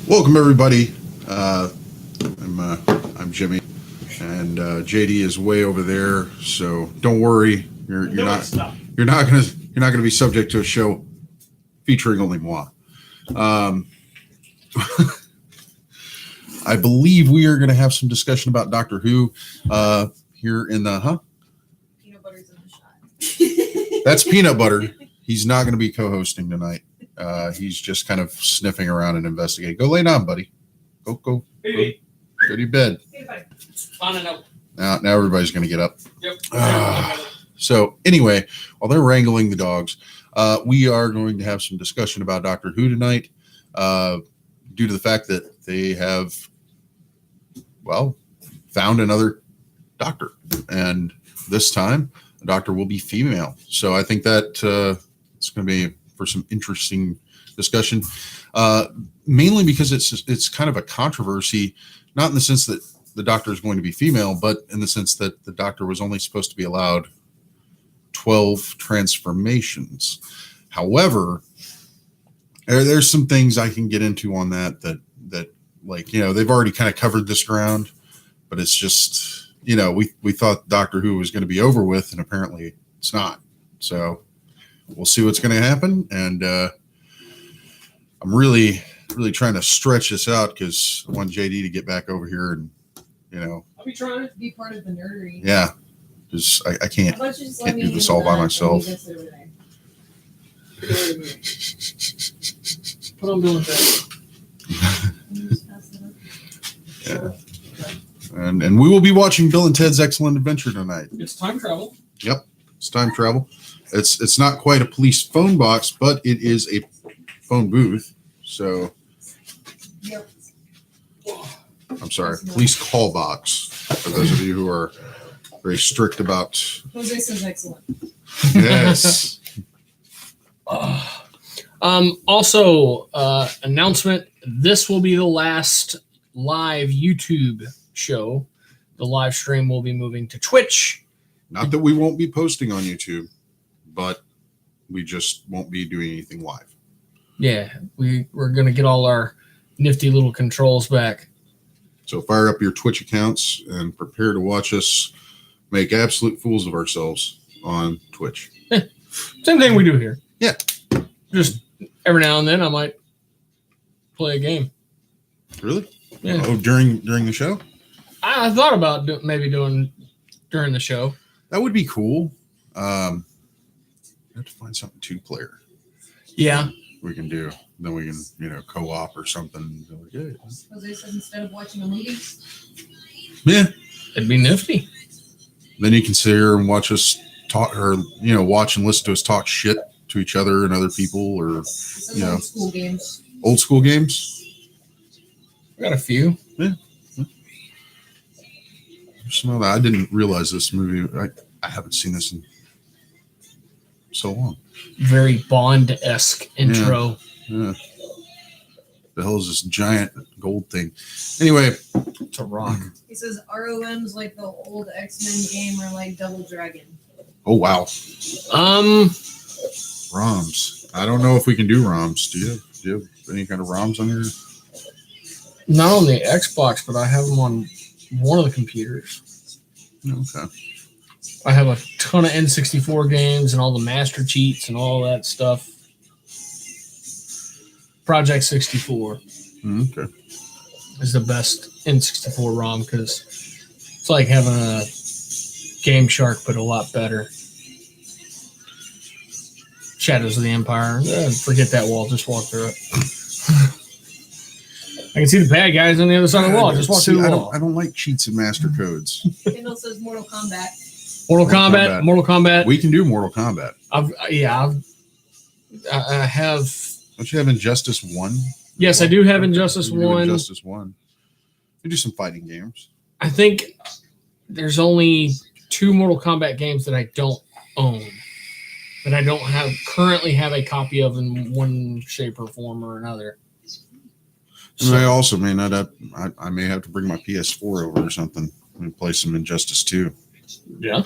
Welcome everybody. I'm Jimmy, and JD is way over there. So don't worry, you're not gonna be subject to a show featuring only moi. I believe we are going to have some discussion about Doctor Who here in the Peanut butter's in the shot. That's Peanut Butter. He's not going to be co-hosting tonight. He's just kind of sniffing around and investigating. Go lay down, buddy. Go to your bed. Now everybody's going to get up. Yep. So anyway, while they're wrangling the dogs, we are going to have some discussion about Doctor Who tonight, due to the fact that they have, found another doctor, and this time the doctor will be female. So I think that it's going to be for some interesting discussion, mainly because it's kind of a controversy, not in the sense that the doctor is going to be female, but in the sense that the doctor was only supposed to be allowed 12 transformations. However, there's some things I can get into on that they've already kind of covered this ground, but it's just, we thought Doctor Who was going to be over with, and apparently it's not. So we'll see what's going to happen. And I'm really trying to stretch this out because I want JD to get back over here and, I'll be trying to be part of the nerdery. Yeah, because I can't do this all by myself. Put on Bill and Ted. Yeah. And we will be watching Bill and Ted's Excellent Adventure tonight. It's time travel. Yep, it's time travel. It's not quite a police phone box, but it is a phone booth. So, Yep. I'm sorry, police call box. For those of you who are very strict about. Jose says excellent. Yes. Also, announcement. This will be the last live YouTube show. The live stream will be moving to Twitch. Not that we won't be posting on YouTube, but we just won't be doing anything live. Yeah, we're going to get all our nifty little controls back. So fire up your Twitch accounts and prepare to watch us make absolute fools of ourselves on Twitch. Same thing we do here. Yeah. Just every now and then I might play a game. Really? Yeah. Oh, during the show? I thought about maybe doing during the show. That would be cool. I have to find something two-player. Yeah. We can do. Then we can, co-op or something. Jose says instead of watching a movie. Yeah. It'd be nifty. Then you can sit here and watch us talk, or watch and listen to us talk shit to each other and other people, or Old school games. Old school games. I got a few. Yeah. Some I didn't realize this movie. I haven't seen this in so long. Very Bond-esque intro. Yeah. The hell is this giant gold thing? Anyway, It's a rock. He says ROM's like the old X-Men game or like Double Dragon. oh wow, ROMs. I don't know if we can do ROMs. Do you have any kind of ROMs on here? Not on the Xbox, but I have them on one of the computers. Okay. I have a ton of N64 games and all the master cheats and all that stuff. Project 64 Okay. is the best N64 ROM because it's like having a Game Shark, but a lot better. Shadows of the Empire. Forget that wall. Just walk through it. I can see the bad guys on the other side of the wall. Just walk through the wall. I don't like cheats and master codes. Kendall says Mortal Kombat. Mortal Kombat. We can do Mortal Kombat. I have. Don't you have Injustice 1? Yes, I do have Injustice 1. Injustice 1. We do some fighting games. I think there's only 2 Mortal Kombat games that I don't own, that I don't currently have a copy of in one shape or form or another. And I also may not have, I may have to bring my PS4 over or something and play some Injustice 2. Yeah.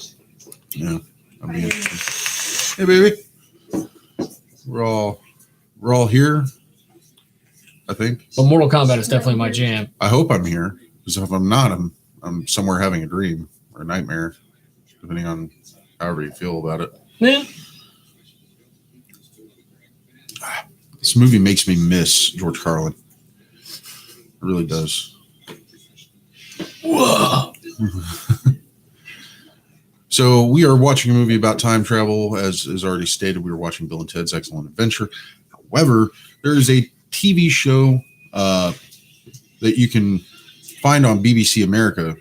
Yeah. That'd be interesting. Hey, baby. We're all here. I think. But Mortal Kombat is definitely my jam. I hope I'm here, because if I'm not, I'm somewhere having a dream or a nightmare, depending on however you feel about it. Yeah. This movie makes me miss George Carlin. It really does. Whoa. So we are watching a movie about time travel. As already stated, we were watching Bill and Ted's Excellent Adventure. However, there is a TV show that you can find on BBC America.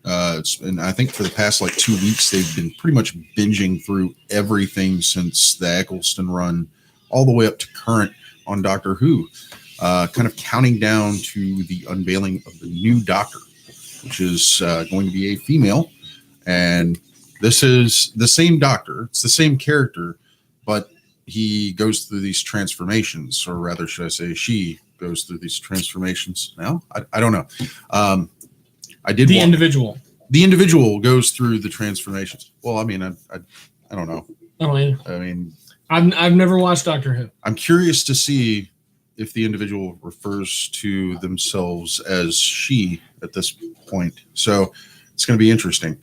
And I think for the past 2 weeks, they've been pretty much binging through everything since the Eccleston run all the way up to current on Doctor Who, kind of counting down to the unveiling of the new Doctor, which is going to be a female. And this is the same Doctor. It's the same character, but he goes through these transformations, or rather, should I say, she goes through these transformations. Now, I don't know. I did. The individual. The individual goes through the transformations. Well, I mean, I don't know. I don't either. I mean, I've never watched Doctor Who. I'm curious to see if the individual refers to themselves as she at this point. So it's going to be interesting.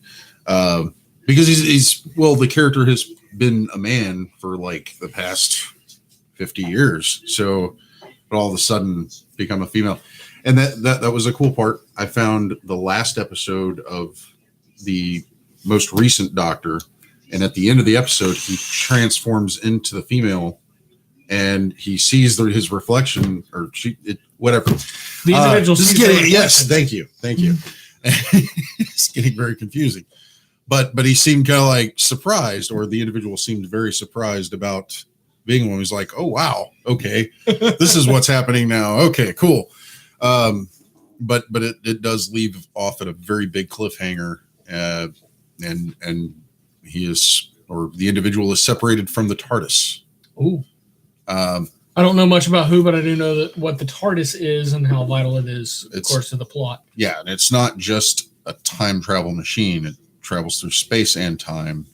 Because he's the character has been a man for the past 50 years. So, but all of a sudden become a female. And that was a cool part. I found the last episode of the most recent Doctor, and at the end of the episode, he transforms into the female, and he sees his reflection, or whatever. The individual. Yes, thank you. It's getting very confusing. But he seemed kind of surprised, or the individual seemed very surprised about being one. He's like, oh, wow. Okay. This is what's happening now. Okay, cool. But it does leave off at a very big cliffhanger. And he is, or the individual is separated from the TARDIS. Ooh. I don't know much about Who, but I do know that what the TARDIS is and how vital it is, of course, to the plot. Yeah. And it's not just a time travel machine. It travels through space and time,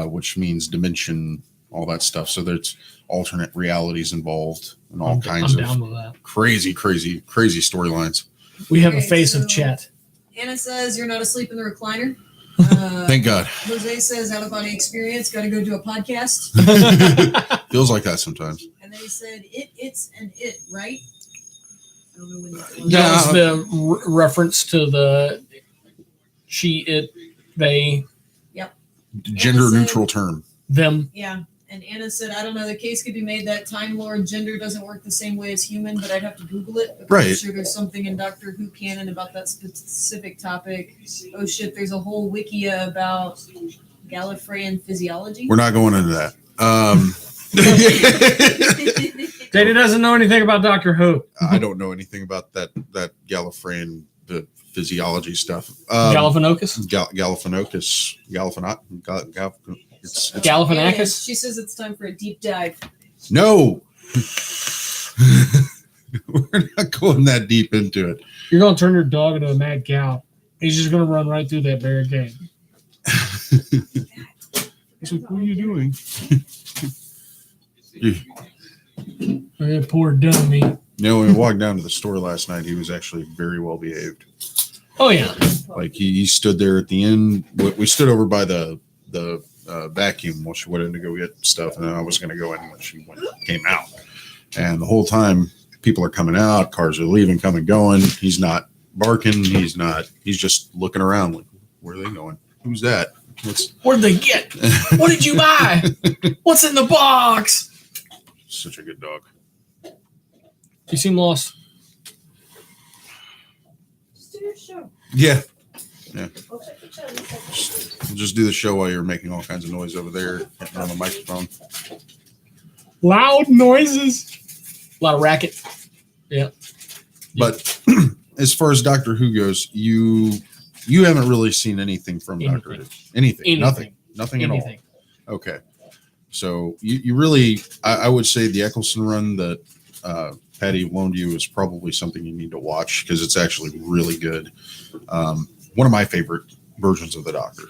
which means dimension, all that stuff. So there's alternate realities involved and all kinds I'm down of with that. crazy storylines. We have a Okay, face so- of Chet. Anna says you're not asleep in the recliner. Thank God. Jose says out of body experience. Got to go do a podcast. Feels like that sometimes. And they said it's an it, right? I don't know when that was. Yeah. That was the reference to the she, it, they, Gender neutral term. them. Yeah. And Anna said, I don't know, the case could be made that Time Lord gender doesn't work the same way as human, but I'd have to Google it. I'm Right. sure there's something in Doctor Who canon about that specific topic. Oh shit, there's a whole wikia about Gallifreyan physiology. We're not going into that. Data doesn't know anything about Doctor Who. I don't know anything about that Gallifreyan the physiology stuff. Galifianakis? Galifianakis. It's Galifianakis? She says it's time for a deep dive. no. We're not going that deep into it. You're going to turn your dog into a mad cow. He's just going to run right through that barricade. He's like, what are you doing? That poor dummy. When we walked down to the store last night, he was actually very well behaved. Oh, yeah. He stood there at the end. We stood over by the vacuum while she went in to go get stuff, and then I was going to go in when she came out. And the whole time, people are coming out, cars are leaving, coming, going. He's not barking. He's just looking around like, where are they going? Who's that? Where'd they get? What did you buy? What's in the box? Such a good dog. You seem lost. Just do your show. Yeah. We'll check each other. We'll just do the show while you're making all kinds of noise over there, hitting on the microphone. Loud noises. A lot of racket. Yeah. But as far as Doctor Who goes, you haven't really seen anything from Doctor Who. Anything. Nothing at all. Okay. So you really, I would say the Eccleston run that Patty loaned you is probably something you need to watch because it's actually really good. One of my favorite versions of the Doctor.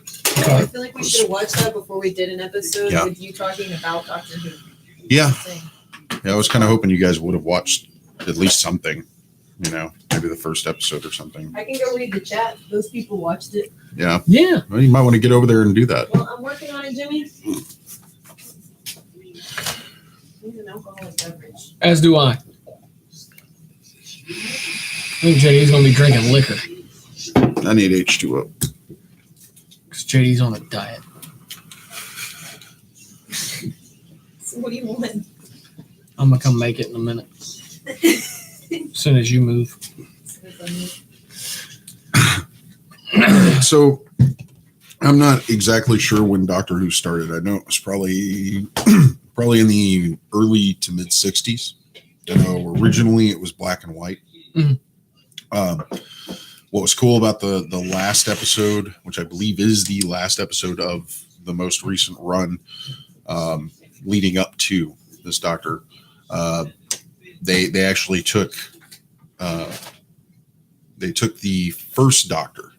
I feel like we should have watched that before we did an episode with you talking about Doctor Who. Yeah. I was kind of hoping you guys would have watched at least something, maybe the first episode or something. I can go read the chat. Those people watched it. Yeah. Yeah. Well, you might want to get over there and do that. Well, I'm working on it, Jimmy. Need an alcoholic beverage. As do I. I think JD's gonna be drinking liquor I need H2O. because JD's on a diet. So what do you want? I'm gonna come make it in a minute. As soon as you move. So I'm not exactly sure when Doctor Who started. I know it was probably in the early to mid 60s. I know originally it was black and white. Mhm. What was cool about the last episode, which I believe is the last episode of the most recent run, leading up to this Doctor, they actually took the first Doctor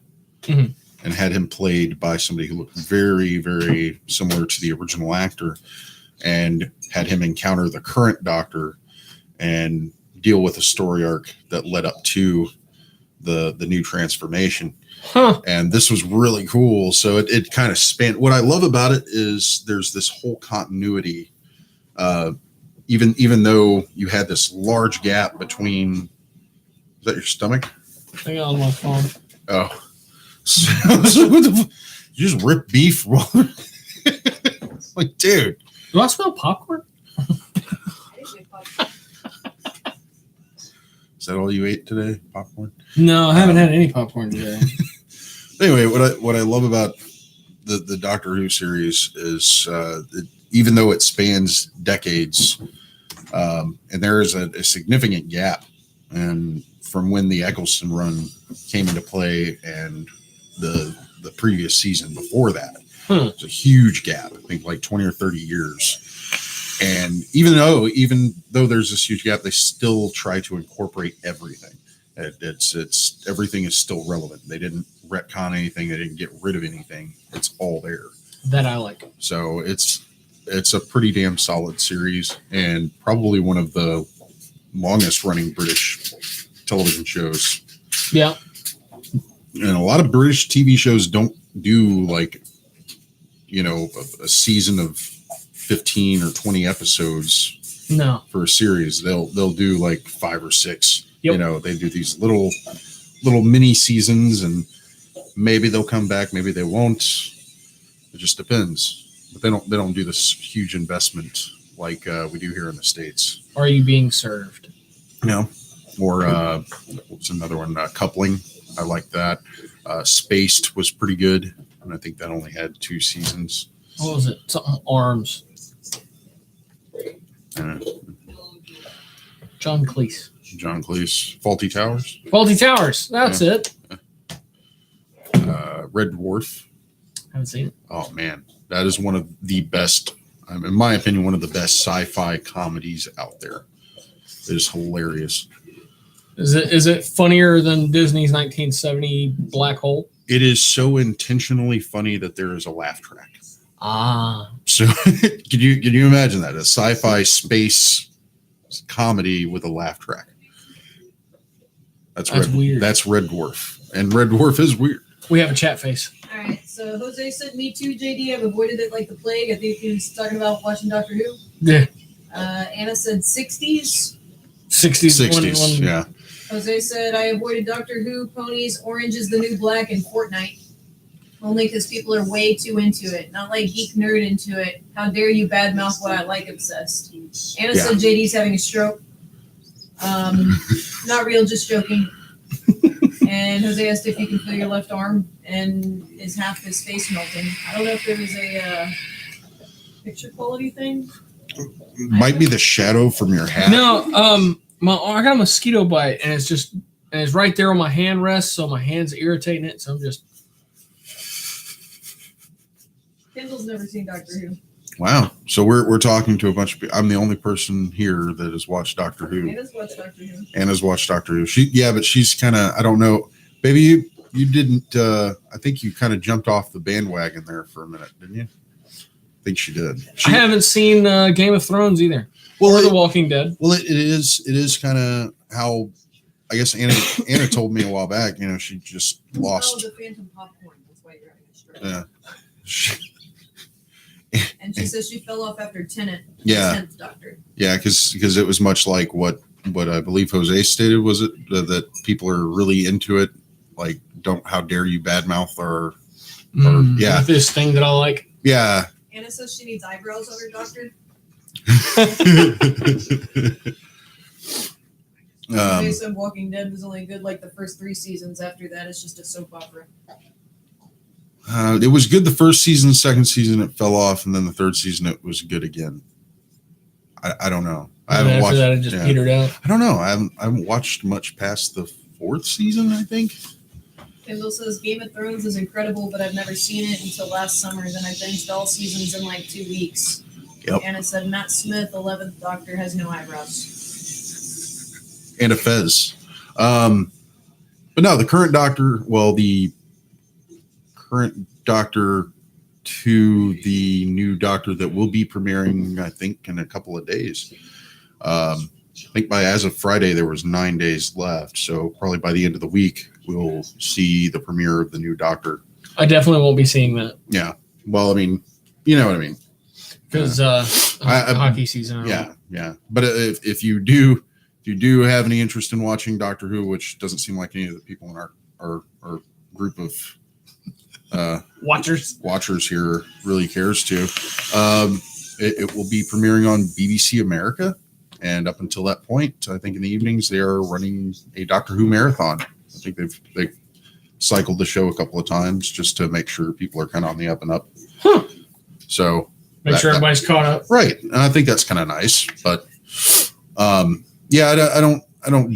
Mhm. and had him played by somebody who looked very, very similar to the original actor, and had him encounter the current Doctor and deal with a story arc that led up to the new transformation. Huh. And this was really cool. So it kind of spanned. What I love about it is there's this whole continuity. Even though you had this large gap between, is that your stomach? Hang on my phone. Oh, so what the you just rip beef? Like, dude, Do I smell popcorn? is that all you ate today? Popcorn? No, I haven't had any popcorn today. Anyway, what I love about the Doctor Who series is even though it spans decades, and there is a significant gap, and from when the Eccleston run came into play and the previous season before that, it's a huge gap. I think like 20 or 30 years. And even though there's this huge gap, they still try to incorporate everything. It's everything is still relevant. They didn't retcon anything. They didn't get rid of anything. It's all there. That I like. So it's a pretty damn solid series, and probably one of the longest running British television shows. Yeah. And a lot of British TV shows don't do like, a season of 15 or 20 episodes No. for a series. They'll do like 5 or 6. Yep. They do these little mini seasons, and maybe they'll come back, maybe they won't. It just depends. But they don't do this huge investment like we do here in the States. Are you being served? Or what's another one? Coupling. I like that. Spaced was pretty good, and I think that only had 2 seasons. What was it? Something arms. John Cleese. John Cleese. Faulty Towers. Faulty Towers. That's it. Red Dwarf. Haven't seen it. Oh man, that is one of the best, in my opinion, one of the best sci-fi comedies out there. It is hilarious. Is it funnier than Disney's 1970 Black Hole? It is so intentionally funny that there is a laugh track. Ah. So can you imagine that? A sci-fi space comedy with a laugh track. That's weird. That's Red Dwarf. And Red Dwarf is weird. We have a chat face. All right, so Jose said, "Me too, JD. I've avoided it like the plague." I think he was talking about watching Doctor Who. Yeah. Anna said 60s. 60s. Yeah. Jose said, "I avoided Doctor Who, ponies, Orange is the New Black, and Fortnite. Only because people are way too into it. Not like geek nerd into it. How dare you badmouth what I like obsessed." Anna said JD's having a stroke. Not real, just joking. And Jose asked if you can feel your left arm, and is half his face melting. I don't know if there was a picture quality thing. Might be the shadow from your hat. No, I got a mosquito bite, and it's right there on my hand rest, so my hand's irritating it. So I'm just. Kendall's never seen Doctor Who. Wow. So we're talking to a bunch of people. I'm the only person here that has watched Doctor Who. Anna's watched Doctor Who. Anna's watched Doctor Who. But she's kind of, I don't know. Baby, you didn't, I think you kind of jumped off the bandwagon there for a minute, didn't you? think she did. I haven't seen Game of Thrones either. Well, Or The Walking Dead. Well, it is kind of how I guess Anna told me a while back. You know, she just Oh, lost. the phantom popcorn. That's why you're having a stroke. Yeah. And she says she fell off after Tenet. Yeah. 10th Doctor. Yeah, because it was much like what I believe Jose stated. Was it that people are really into it? Like, how dare you badmouth or yeah. This thing that I like. Yeah. Anna says she needs eyebrows on her doctor. They said Walking Dead was only good like the first 3 seasons. After that, it's just a soap opera. It was good the first season, second season it fell off, and then the third season it was good again. I don't know. I And haven't after watched. that, it just petered out. I don't know. I haven't watched much past the 4th season, I think. Kendall says Game of Thrones is incredible, but I've never seen it until last summer. Then I binged all seasons in like 2 weeks. Yep. Anna said Matt Smith, 11th Doctor, has no eyebrows. And a fez. But no, the current Doctor, the current Doctor to the new Doctor that will be premiering, I think, in a couple of days. I think as of Friday, there was 9 days left. So probably by the end of the week, we'll see the premiere of the new Doctor. I definitely won't be seeing that. Yeah. Well, I mean, you know what I mean. Because hockey season. Yeah. But if you do have any interest in watching Doctor Who, which doesn't seem like any of the people in our group of watchers here really cares to, it will be premiering on BBC America, and up until that point, I think in the evenings they are running a Doctor Who marathon. I think they've cycled the show a couple of times just to make sure people are kind of on the up and up. Huh. So make sure everybody's caught up. Right. And I think that's kind of nice, but yeah, I don't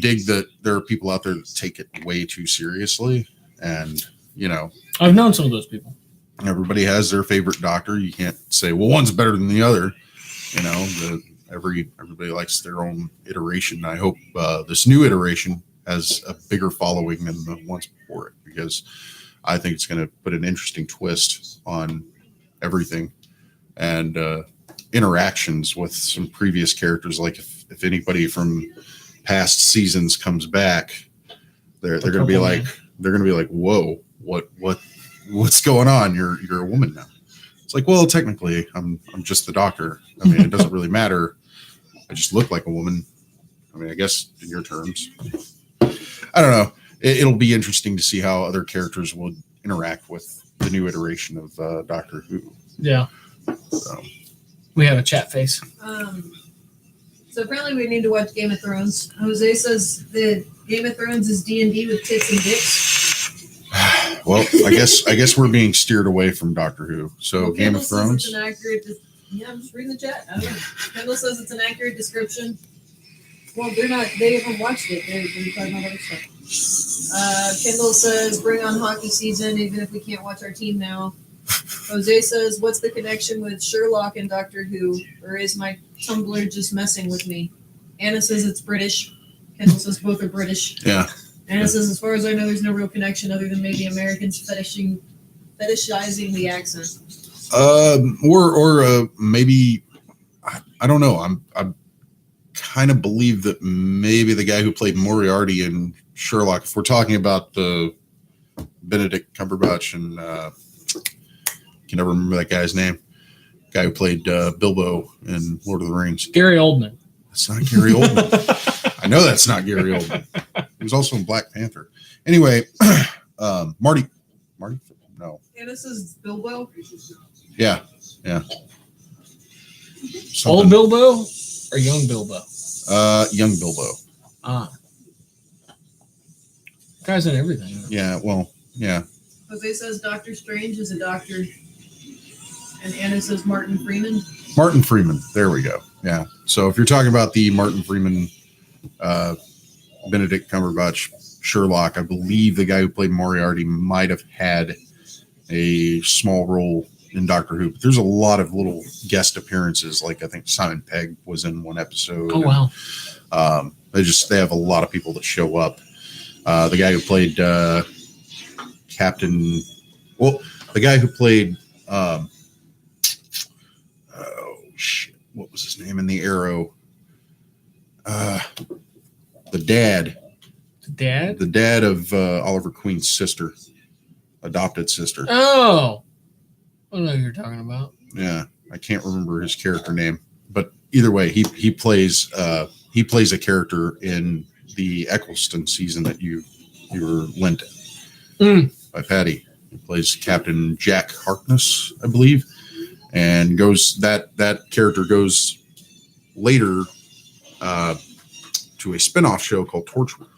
dig that there are people out there that take it way too seriously. And, you know, I've known some of those people. Everybody has their favorite Doctor. You can't say, well, one's better than the other. You know, everybody likes their own iteration. I hope this new iteration has a bigger following than the ones before it, because I think it's going to put an interesting twist on everything and interactions with some previous characters. Like if anybody from past seasons comes back, they're going to be like, whoa, what's going on? You're a woman now. It's like, well, technically I'm just the Doctor. I mean, it doesn't really matter. I just look like a woman. I mean, I guess in your terms, I don't know. It'll be interesting to see how other characters will interact with the new iteration of Doctor Who. Yeah. So. We have a chat face. So apparently we need to watch Game of Thrones. Jose says the Game of Thrones is D&D with tits and dicks. Well, I guess we're being steered away from Doctor Who. So Well, Game Kendall of Thrones. Says it's an accurate. Yeah, I'm just reading the chat. I don't know. Kendall says it's an accurate description. Well, they're not. They haven't watched it. They're talking about other stuff. Kendall says, "Bring on hockey season, even if we can't watch our team now." Jose says, "What's the connection with Sherlock and Doctor Who? Or is my Tumblr just messing with me?" Anna says it's British. Kendall says both are British. Yeah. Anna says, as far as I know, there's no real connection other than maybe Americans fetishizing the accent. Or maybe I don't know. I'm kind of believe that maybe the guy who played Moriarty in Sherlock, if we're talking about the Benedict Cumberbatch and can never remember that guy's name. Guy who played Bilbo in Lord of the Rings. Gary Oldman. That's not Gary Oldman. I know that's not Gary Oldman. He was also in Black Panther. Anyway, Marty? No. Anna says Bilbo. Yeah. Old Bilbo or young Bilbo? Young Bilbo. Guy's in everything. Yeah, well, yeah. Jose says Doctor Strange is a doctor. And Anna says Martin Freeman. Martin Freeman. There we go. Yeah. So if you're talking about the Martin Freeman, Benedict Cumberbatch Sherlock, I believe the guy who played Moriarty might have had a small role in Doctor Who. But there's a lot of little guest appearances. Like I think Simon Pegg was in one episode. Oh, wow. They have a lot of people that show up. The guy who played the guy who played what was his name in the Arrow? The dad. Dad? The dad of Oliver Queen's sister, adopted sister. Oh. I know who you're talking about. Yeah, I can't remember his character name, but either way, he plays a character in the Eccleston season that you were lent by Patty. He plays Captain Jack Harkness, I believe, and that character goes later to a spinoff show called Torchwood.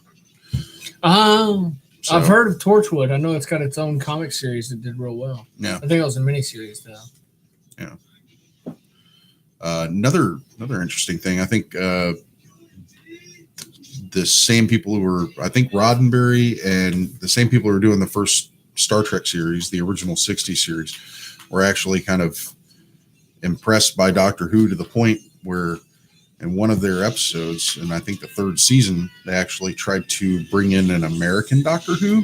Oh, So, I've heard of Torchwood. I know it's got its own comic series that did real well. Yeah. I think it was a miniseries though. Another interesting thing, I think the same people who were, I think Roddenberry and the same people who were doing the first Star Trek series, the original 60s series, were actually kind of impressed by Doctor Who to the point where in one of their episodes, and I think the third season, they actually tried to bring in an American Doctor Who.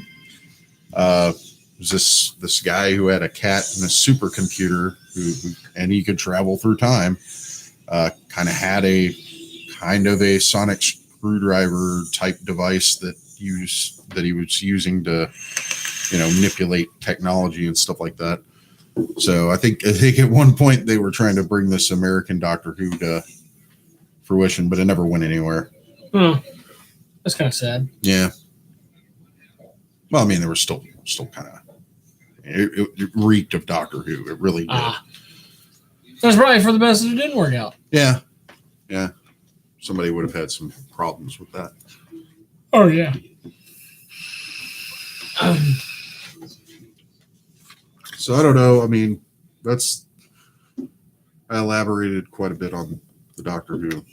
Was this guy who had a cat and a supercomputer and he could travel through time, kind of had a sonic screwdriver type device that he was using to, manipulate technology and stuff like that. So I think at one point they were trying to bring this American Doctor Who to fruition, but it never went anywhere. Oh, that's kind of sad. Yeah. Well, I mean, there was still kind of it reeked of Doctor Who. It really did. That's probably for the best that it didn't work out. Yeah. Somebody would have had some problems with that. Oh yeah. So I don't know. I mean, I elaborated quite a bit on the Doctor Who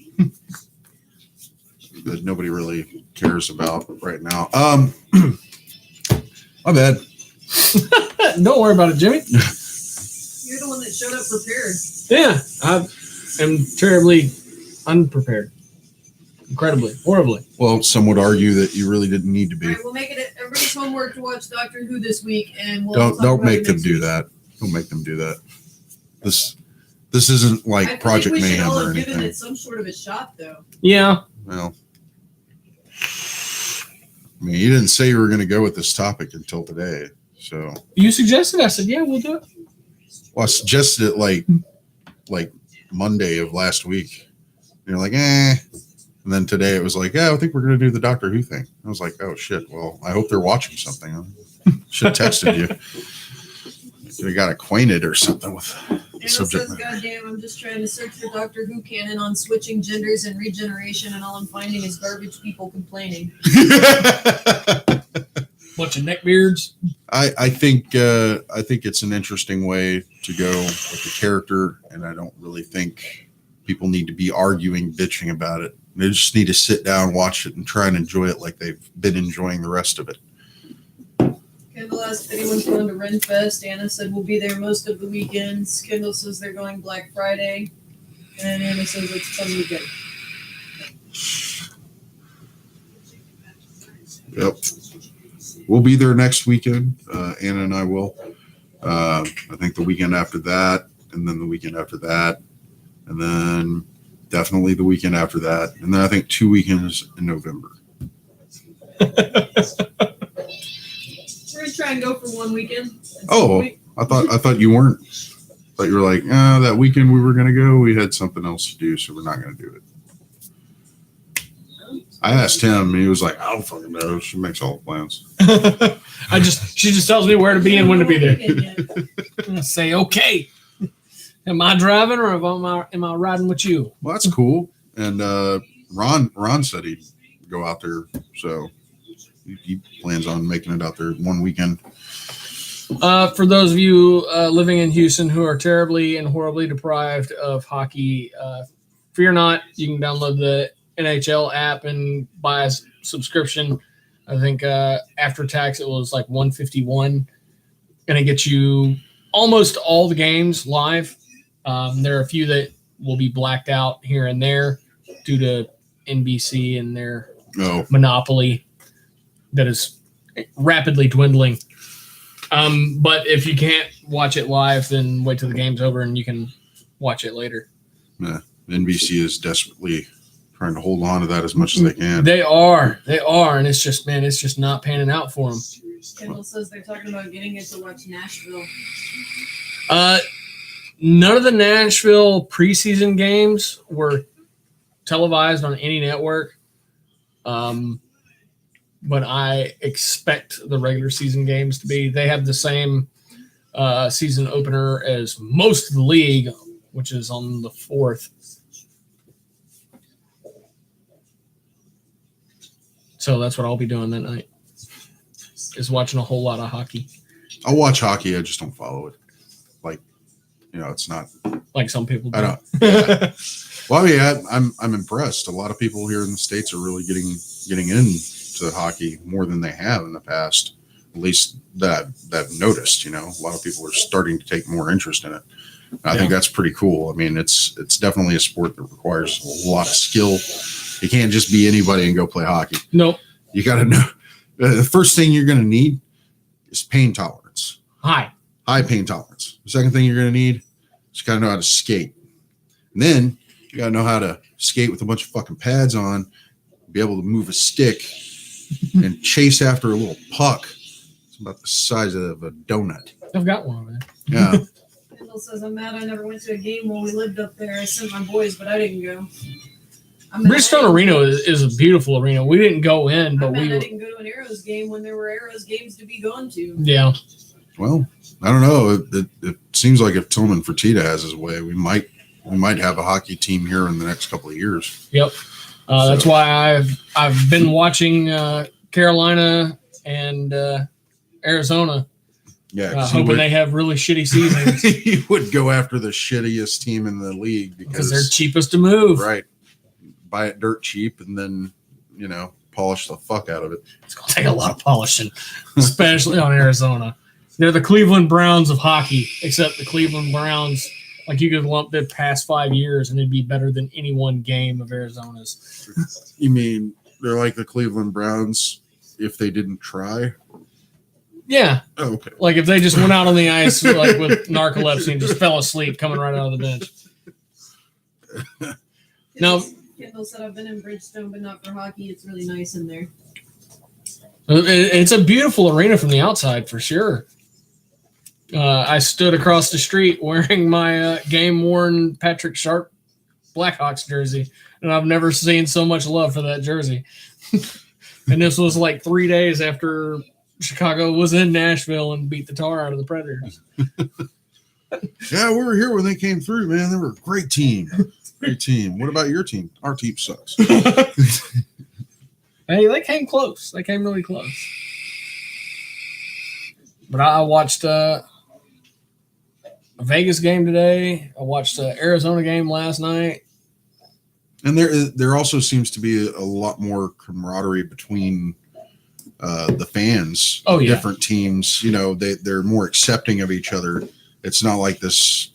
that nobody really cares about right now. My bad. Don't worry about it, Jimmy. You're the one that showed up prepared. Yeah, I am terribly unprepared. Incredibly, horribly. Well, some would argue that you really didn't need to All be. right, we'll make it everybody's homework to watch Doctor Who this week, and we'll talk Don't about make it them next do week. that. Don't make them do that. This isn't like I Project think we should Mayhem all or have given anything. it some sort of a shot, though. Yeah. Well, I mean, you didn't say you were going to go with this topic until today. So, You suggested. I said, yeah, we'll do it. well, I suggested it like Monday of last week. You're like, eh. And then today it was like, yeah, I think we're going to do the Doctor Who thing. I was like, oh shit. Well, I hope they're watching something. I should have texted you. Should have got acquainted or something with the Anna subject says, matter. goddamn, I'm just trying to search for Doctor Who canon on switching genders and regeneration, and all I'm finding is garbage people complaining. Bunch of neckbeards. I think it's an interesting way to go with the character, and I don't really think people need to be arguing, bitching about it. They just need to sit down, watch it, and try and enjoy it like they've been enjoying the rest of it. Kendall asked if anyone's going to Renfest. Anna said we'll be there most of the weekends. Kendall says they're going Black Friday. And Anna says it's some weekend. Yep. We'll be there next weekend. Anna and I will. I think the weekend after that, and then the weekend after that, and then definitely the weekend after that, and then I think 2 weekends in November. We're going to try and go for one weekend. At Oh. some point. I thought you weren't. I thought you were like, that weekend we were going to go. We had something else to do, so we're not going to do it. I asked him, and he was like, I don't fucking know. She makes all the plans. She just tells me where to be and when to be there. Weekend yet. I say, okay. Am I driving or am I riding with you? Well, that's cool. And Ron said he'd go out there, so he plans on making it out there one weekend. For those of you living in Houston who are terribly and horribly deprived of hockey, fear not. You can download the NHL app and buy a subscription. I think after tax it was like $151, and it gets you almost all the games live. There are a few that will be blacked out here and there due to NBC and their monopoly that is rapidly dwindling. But if you can't watch it live, then wait till the game's over and you can watch it later. Yeah. NBC is desperately trying to hold on to that as much as they can. They are, and it's just, man, it's just not panning out for them. Kendall says they're talking about getting it to watch Nashville. None of the Nashville preseason games were televised on any network. But I expect the regular season games to be. They have the same season opener as most of the league, which is on the 4th. So that's what I'll be doing that night, is watching a whole lot of hockey. I'll watch hockey. I just don't follow it. Like, it's not Like some people do. I don't. Yeah. Well, yeah, I'm impressed. A lot of people here in the States are really getting into hockey more than they have in the past. At least that I've noticed. A lot of people are starting to take more interest in it. I think that's pretty cool. I mean, it's definitely a sport that requires a lot of skill. You can't just be anybody and go play hockey. Nope. You got to know. The first thing you're going to need is pain tolerance. High pain tolerance. The second thing you're going to need is you got to know how to skate. And then you got to know how to skate with a bunch of fucking pads on, be able to move a stick and chase after a little puck. It's about the size of a donut. I've got one over there. Yeah. Kendall says, I'm mad I never went to a game while we lived up there. I sent my boys, but I didn't go. Bridgestone Arena is a beautiful arena. We didn't go in, but I didn't go to an Arrows game when there were Arrows games to be gone to. Yeah. Well, I don't know. It seems like if Tillman Fertitta has his way, we might have a hockey team here in the next couple of years. Yep. That's why I've been watching Carolina and Arizona. Yeah, hoping they have really shitty seasons. He would go after the shittiest team in the league because they're cheapest to move. Right. Buy it dirt cheap and then, polish the fuck out of it. It's going to take a lot of polishing, especially on Arizona. They're the Cleveland Browns of hockey, except the Cleveland Browns, like you could lump their past 5 years and it'd be better than any one game of Arizona's. You mean they're like the Cleveland Browns if they didn't try? Yeah. Oh, okay. Like if they just went out on the ice like with narcolepsy and just fell asleep coming right out of the bench. Now, Kendall said, I've been in Bridgestone, but not for hockey. It's really nice in there. It's a beautiful arena from the outside, for sure. I stood across the street wearing my game-worn Patrick Sharp Blackhawks jersey, and I've never seen so much love for that jersey. And this was like 3 days after Chicago was in Nashville and beat the tar out of the Predators. Yeah, we were here when they came through, man. They were a great team. Great team. What about your team? Our team sucks. Hey, they came close. They came really close. But I watched a Vegas game today. I watched an Arizona game last night. And there also seems to be a lot more camaraderie between the fans of different teams. They're more accepting of each other. It's not like this,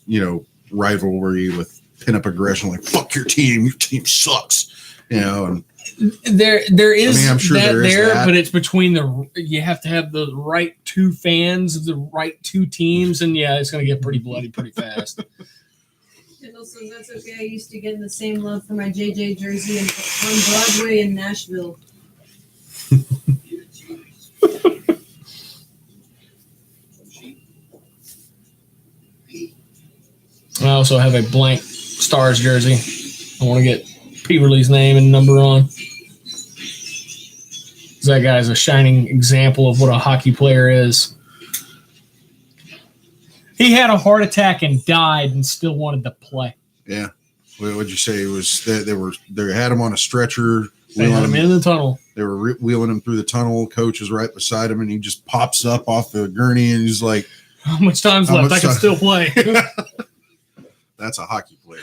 rivalry with pin-up aggression, like "fuck your team sucks," And there is I'm sure that there is that. But it's between you have to have the right two fans of the right two teams, and it's going to get pretty bloody pretty fast. Kendall says, that's okay. I used to get the same love for my JJ jersey on Broadway in Nashville. I also have a blank Stars jersey. I want to get Peverly's name and number on. That guy's a shining example of what a hockey player is. He had a heart attack and died and still wanted to play. Yeah. What would you say? It was they had him on a stretcher. They had him in the tunnel. They were wheeling him through the tunnel. Coach is right beside him, and he just pops up off the gurney, and he's like, "How much time's left? I can still play." That's a hockey player.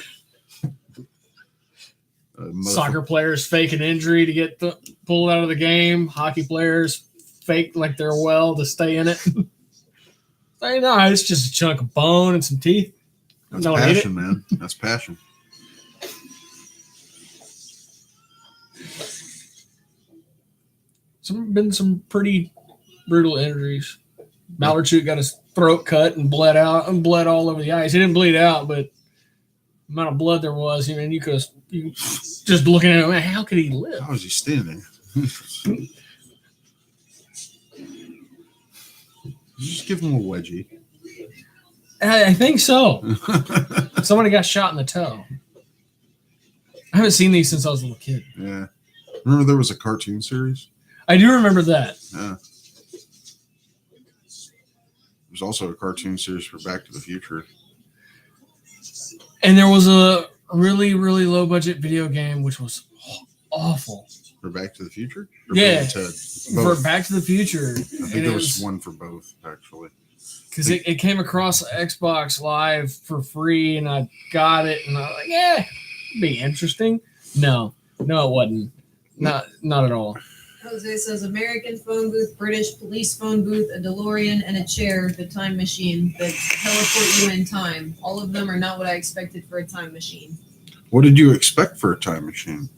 Soccer players fake an injury to get pulled out of the game. Hockey players fake like they're well to stay in it. Hey, no, it's just a chunk of bone and some teeth. That's passion, man. That's passion. Been some pretty brutal injuries. Malarchuk got his throat cut and bled all over the ice. He didn't bleed out, but amount of blood there was, and you could just looking at him, man, how could he live? How is he standing? Just give him a wedgie. I think so. Somebody got shot in the toe. I haven't seen these since I was a little kid. Yeah. Remember there was a cartoon series? I do remember that. Yeah. There's also a cartoon series for Back to the Future. And there was a really, really low budget video game, which was awful. For Back to the Future? Or Yeah. Bill and Ted? For Both. Back to the Future. I think there was one for both, actually. Because it came across Xbox Live for free, and I got it, and I was like, yeah, it'd be interesting. No, it wasn't. Not at all. Jose says American phone booth, British police phone booth, a DeLorean, and a chair, the time machine that teleport you in time. All of them are not what I expected for a time machine. What did you expect for a time machine?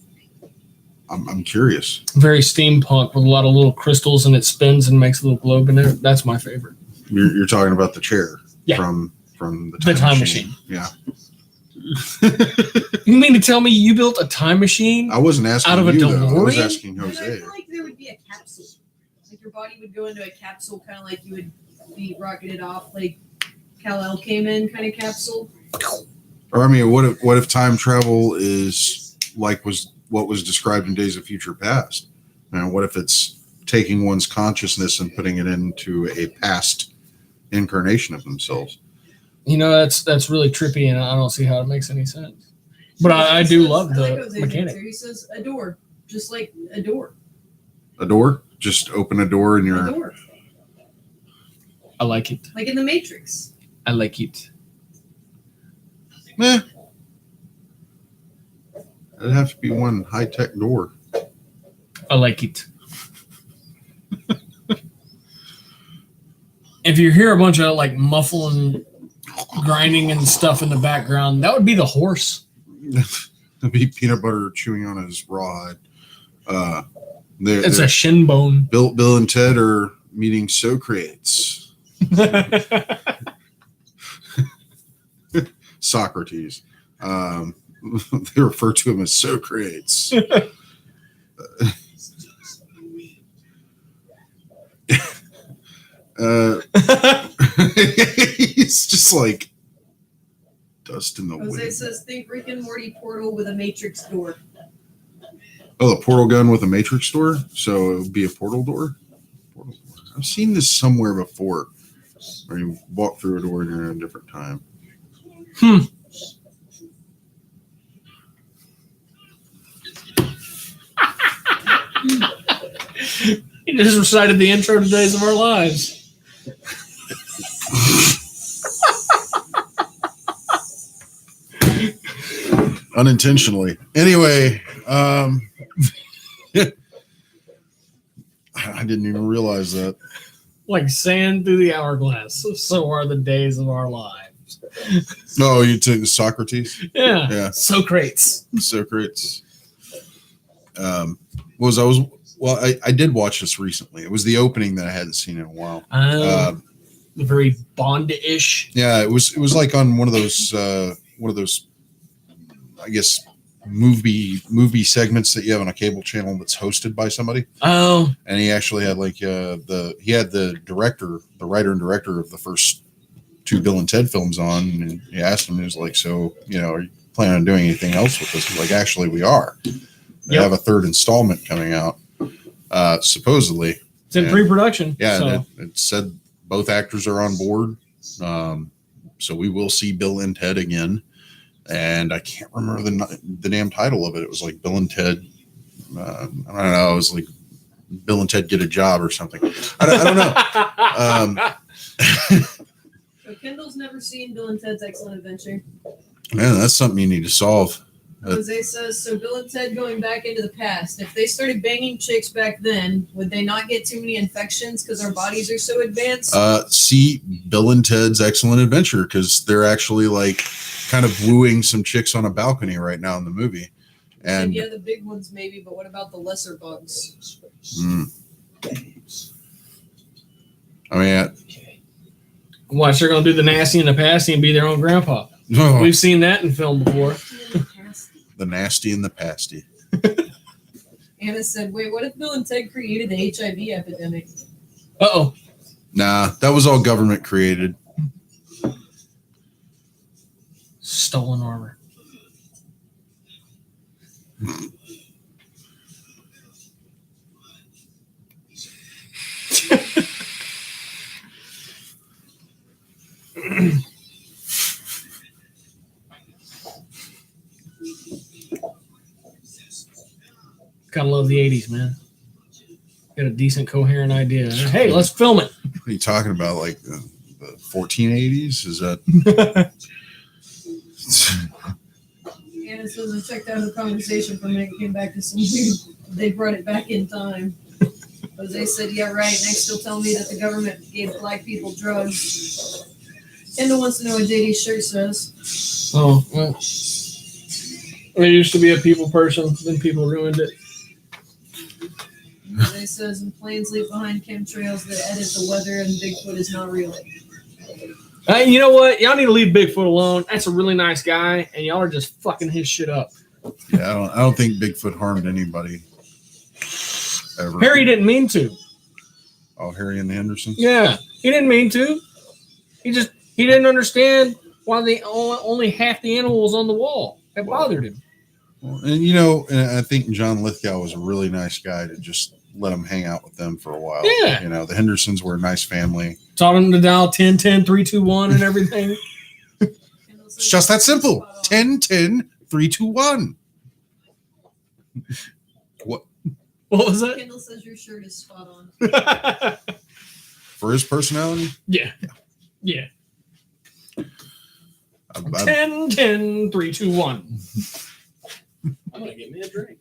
I'm curious. Very steampunk with a lot of little crystals, and it spins and makes a little globe in it. That's my favorite. You're talking about the chair Yeah. from the The time, time machine. machine. Yeah. You mean to tell me you built a time machine? I wasn't asking Out of a you, though. I was DeLorean? asking And I Jose. feel like there would be a capsule. Like your body would go into a capsule, kind of like you would be rocketed off, like Kal-El came in, kind of capsule. Or I mean, what if time travel is like what was described in Days of Future Past? And what if it's taking one's consciousness and putting it into a past incarnation of themselves? You know, that's really trippy, and I don't see how it makes any sense. But I do love I like the Jose's mechanic. answer. He says a door, just like a door. A door? Just open a door and A you're door, I like it. like in the Matrix. I like it. meh. It'd have to be one high-tech door. I like it. If you hear a bunch of like muffling, grinding and stuff in the background, that would be the horse. It'd be peanut butter chewing on his rawhide. It's a shin bone. Bill and Ted are meeting Socrates. Socrates. They refer to him as Socrates. He's just like dust in the Jose wind. says think Rick and Morty portal with a Matrix door. Oh, the portal gun with a matrix door? So it would be a portal door? Portal door. I've seen this somewhere before where you walk through a door and you're in a different time. He just recited the intro to Days of Our Lives. Unintentionally. Anyway, I didn't even realize that. Like sand through the hourglass. So are the days of our lives. No, you took Socrates? Yeah. Yeah. Socrates. Socrates. I did watch this recently. It was the opening that I hadn't seen in a while. Very Bond-ish. Yeah, it was like on one of those I guess movie segments that you have on a cable channel that's hosted by somebody. Oh, And he actually had like the writer and director of the first two Bill and Ted films on, and he asked him, he was like, so, are you planning on doing anything else with this? He's like, actually we are. They Yep. have a third installment coming out, supposedly. it's in Yeah. pre-production. Yeah, So. and it said both actors are on board. So we will see Bill and Ted again. And I can't remember the damn title of it. It was like Bill and Ted. I don't know. It was like Bill and Ted Get a Job or something. I don't know. So Kendall's never seen Bill and Ted's Excellent Adventure. Man, that's something you need to solve. Jose says, so Bill and Ted going back into the past, if they started banging chicks back then, would they not get too many infections because our bodies are so advanced? See Bill and Ted's Excellent Adventure, because they're actually like kind of wooing some chicks on a balcony right now in the movie. And yeah, the big ones maybe, but what about the lesser bugs? I mean, Watch, they're going to do the nasty and the passy and be their own grandpa. Oh, We've seen that in film before. the nasty and the pasty. Anna said, wait, what if Bill and Ted created the HIV epidemic? Uh-oh. Nah, that was all government created. Stolen armor. Gotta love the 80s, man. Got a decent, coherent idea. Hey, let's film it. What are you talking about? Like the 1480s? Is that? Anna says, I checked out her conversation from it and came back to some weird. They brought it back in time. Jose said, yeah, right. Next, he'll tell me that the government gave black people drugs. Kendall wants to know what JD's shirt says. Oh, well. I used to be a people person, then people ruined it. Jose says, and planes leave behind chemtrails that edit the weather, and Bigfoot is not real. You know what? Y'all need to leave Bigfoot alone. That's a really nice guy, and y'all are just fucking his shit up. Yeah, I don't think Bigfoot harmed anybody ever. Harry didn't mean to. Oh, Harry and the Hendersons. Yeah, he didn't mean to. He didn't understand why only half the animal was on the wall. It bothered him. Well, and I think John Lithgow was a really nice guy to just let him hang out with them for a while. Yeah. The Hendersons were a nice family. Taught him to dial 10, 10, 3, 2, 1 and everything. It's just that simple. 10, 10, 3, 2, 1. What? What was that? Kendall says your shirt is spot on. For his personality? Yeah. Yeah. I- 10, 10, 3, 2, 1. I'm going to get me a drink.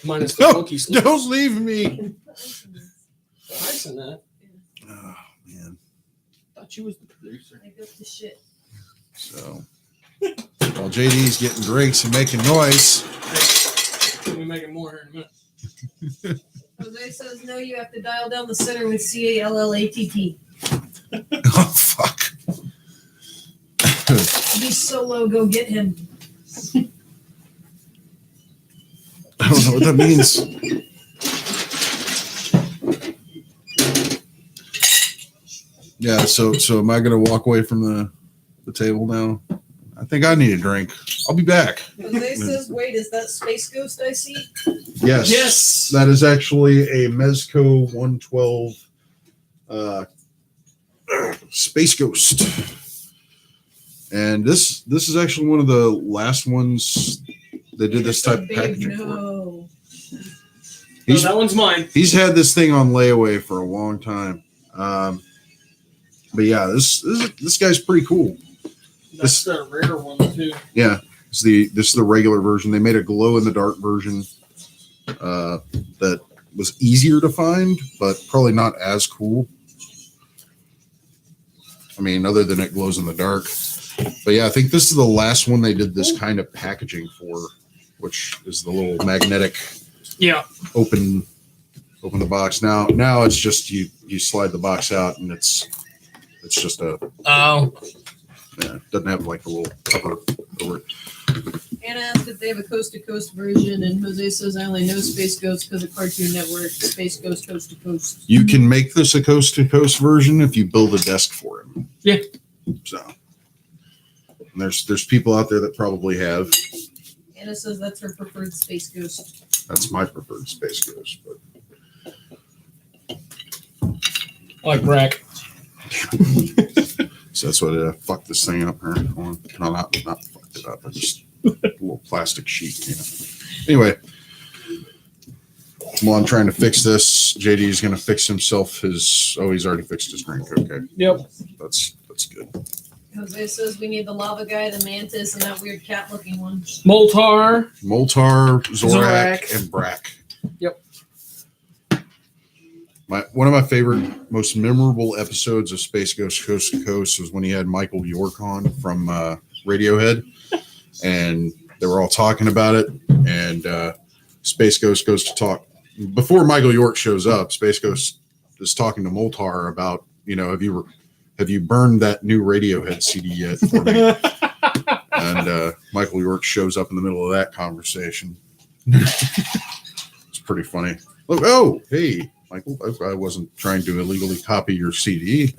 Minus the No, funky slips. don't leave me. Ice in that. Oh, man. Thought you was the producer. I go to shit. So, while JD's getting drinks and making noise. We'll be making more here in a minute. Jose says, no, you have to dial down the center with CALLATT. Oh, fuck. He's so low, go get him. I don't know what that means. Yeah, so am I going to walk away from the table now? I think I need a drink. I'll be back. Jose says, wait, is that Space Ghost I see? Yes. Yes. That is actually a Mezco 112 Space Ghost. And this is actually one of the last ones they did this type of Babe, packaging for. no. No, that one's mine. He's had this thing on layaway for a long time. But yeah, this guy's pretty cool. That's the rare one, too. Yeah, this is the regular version. They made a glow in the dark version that was easier to find, but probably not as cool. I mean, other than it glows in the dark. But yeah, I think this is the last one they did this kind of packaging for, which is the little magnetic Yeah. open the box. Now it's just you slide the box out and it's just a Oh. yeah, it doesn't have like a little cover over it. Anna asked if they have a coast to coast version, and Jose says, I only know Space Ghost because of Cartoon Network. Space Ghost coast to coast. You can make this a coast to coast version if you build a desk for him. Yeah. So and there's people out there that probably have. Anna says that's her preferred Space Ghost. That's my preferred Space Ghost, but I like Brack. so that's what fucked this thing up here. Not fucked it up. I just a little plastic sheet, Anyway, while I'm trying to fix this, JD is going to fix himself he's already fixed his drink. Okay, Yep. that's good. Jose says we need the lava guy, the mantis, and that weird cat looking one. Moltar. Moltar, Zorak, Zorak. and Brack. Yep. One of my favorite, most memorable episodes of Space Ghost Coast to Coast was when he had Michael York on from Radiohead, and they were all talking about it. And Space Ghost goes to talk before Michael York shows up. Space Ghost is talking to Moltar about, have have you burned that new Radiohead CD yet for me? And Michael York shows up in the middle of that conversation. It's pretty funny. Look, oh, hey, Michael, I wasn't trying to illegally copy your CD.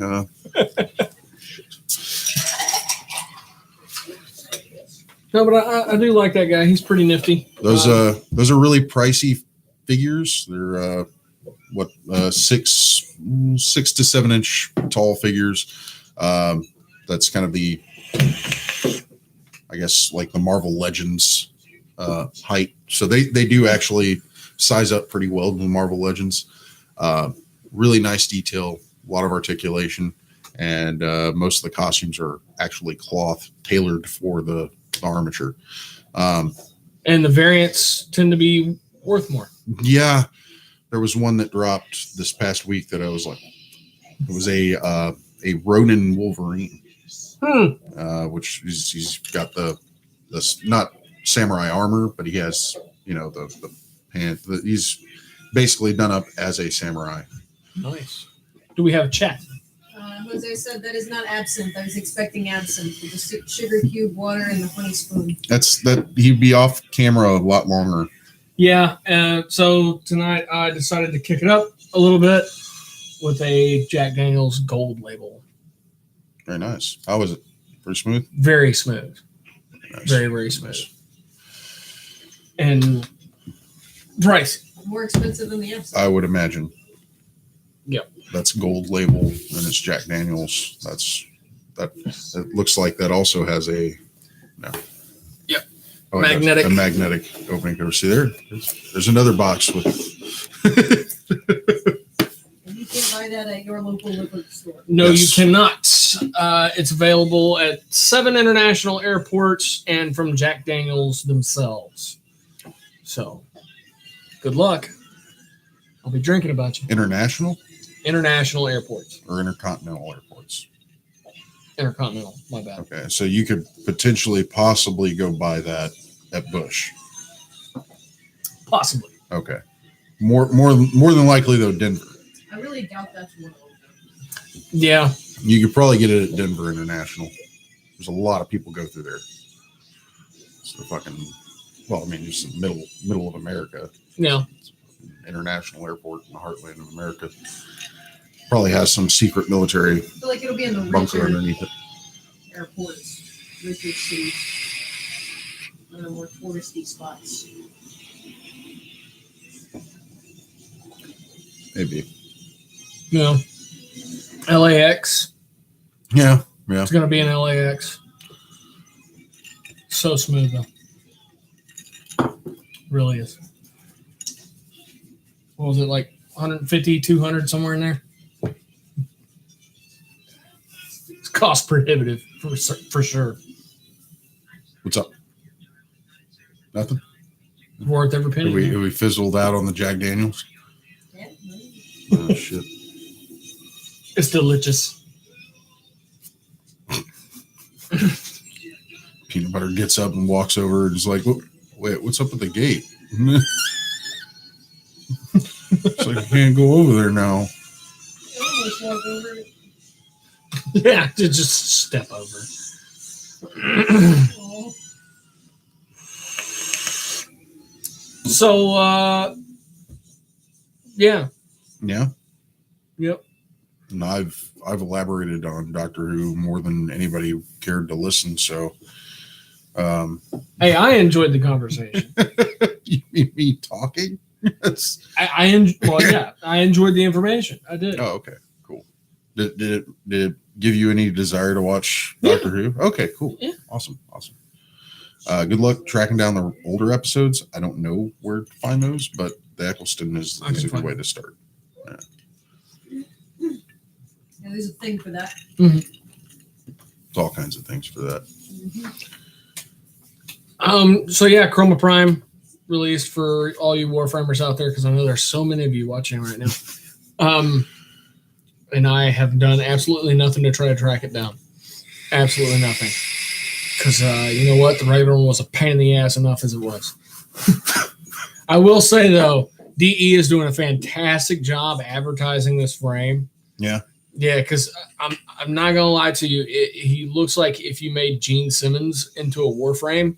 No, but I do like that guy. He's pretty nifty. Those are really pricey figures. They're 6 to 7 inch tall figures. That's kind of the, I guess, like the Marvel Legends height. So they do actually size up pretty well to the Marvel Legends. Really nice detail, a lot of articulation, and most of the costumes are actually cloth tailored for the armature. And the variants tend to be worth more. Yeah, there was one that dropped this past week that I was like, it was a Ronin Wolverine, which he's got the not samurai armor, but he has the pant. He's basically done up as a samurai. Nice. Do we have a chat? Jose said that is not absinthe. I was expecting absinthe with the sugar cube, water, and the honey spoon. He'd be off camera a lot longer. Yeah, so tonight I decided to kick it up a little bit with a Jack Daniel's Gold label. Very nice. How was it? Pretty smooth? Very smooth. Nice. Very, very smooth. And pricey. More expensive than the absinthe. I would imagine. Yep. That's Gold label, and it's Jack Daniel's. It looks like that also has a Yep. Oh, Magnetic. a magnetic opening cover. See there's another box with. And you can't buy that at your local liquor store. No, Yes. you cannot. It's available at 7 international airports and from Jack Daniel's themselves. So, good luck. I'll be drinking about you. International International airports. or intercontinental airports? Intercontinental, my bad. Okay, so you could possibly go buy that at Bush. Possibly. Okay, more than likely though, Denver. I really doubt that's one of them. Yeah. You could probably get it at Denver International. There's a lot of people go through there. It's the fucking, just the middle of America. Yeah. International airport in the heartland of America. Probably has some secret military I feel like it'll be in the bunker richer underneath it. airports, richer cities, one of the more touristy spots. Maybe. No. LAX. Yeah. It's going to be in LAX. So smooth, though. Really is. What was it, like 150, 200, somewhere in there? It's cost prohibitive for sure. What's up? Nothing? Worth every penny. Have we fizzled out on the Jack Daniels? Yeah. Oh, shit. It's delicious. Peanut Butter gets up and walks over and is like, wait, what's up with the gate? It's like, I can't go over there now. I almost walked over it. Yeah, to just step over. Oh, So, yeah. Yeah. Yep. And I've elaborated on Doctor Who more than anybody cared to listen. So, Hey, I enjoyed the conversation. you mean me talking? Yes. I enjoyed the information. I did. Oh, okay, cool. Did it give you any desire to watch Yeah. Doctor Who? Okay, cool. Yeah. Awesome. Good luck tracking down the older episodes. I don't know where to find those, but the Eccleston is I can a good find way them. to start. yeah, there's a thing for that. There's all kinds of things for that. So yeah, Chroma Prime released for all you Warframers out there, because I know there's so many of you watching right now. And I have done absolutely nothing to try to track it down. Absolutely nothing. Because you know what? The regular one was a pain in the ass enough as it was. I will say, though, DE is doing a fantastic job advertising this frame. Yeah. Yeah, because I'm not gonna lie to you. He looks like if you made Gene Simmons into a Warframe.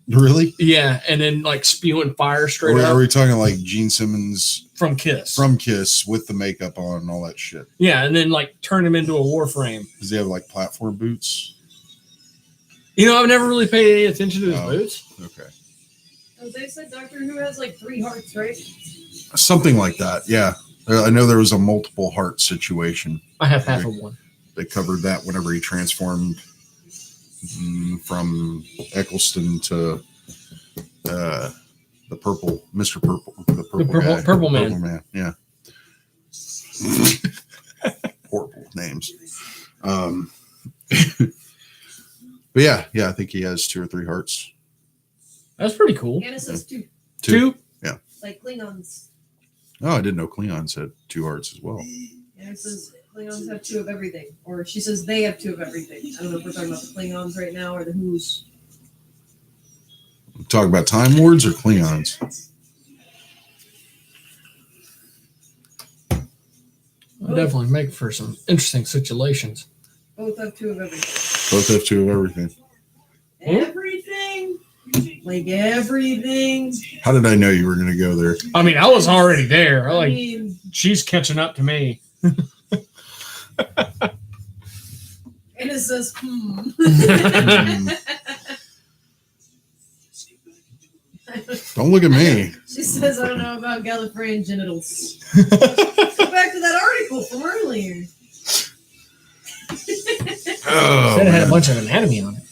Really? Yeah, and then like spewing fire straight Are up we talking like Gene Simmons from Kiss? from Kiss with the makeup on and all that shit? Yeah, and then like turn him into a Warframe. Does he have like platform boots? I've never really paid any attention to his Oh. boots. Okay. Jose said Doctor Who has like 3 hearts, right? Something like that. Yeah. I know there was a multiple heart situation. I have half of one. They covered that whenever he transformed from Eccleston to the purple, Mr. Purple, the purple guy. Purple Man. Yeah. Horrible names. But yeah, I think he has 2 or 3 hearts. That's pretty cool. Anna says 2. Two? Like Klingons. Oh, I didn't know Klingons had 2 hearts as well. Anna says Klingons have 2 of everything. Or she says they have 2 of everything. I don't know if we're talking about the Klingons right now or the Who's. Talk about Time Lords or Klingons? I'll definitely make for some interesting situations. Both have 2 of everything. Both have 2 of everything. Everything? Like everything? How did I know you were going to go there? I mean, I was already there. I mean, She's catching up to me. Anna says, Don't look at me. She says, I don't know about Gallifreyan genitals. Let's go back to that article from earlier. Oh, Said it had a man. bunch of anatomy on it.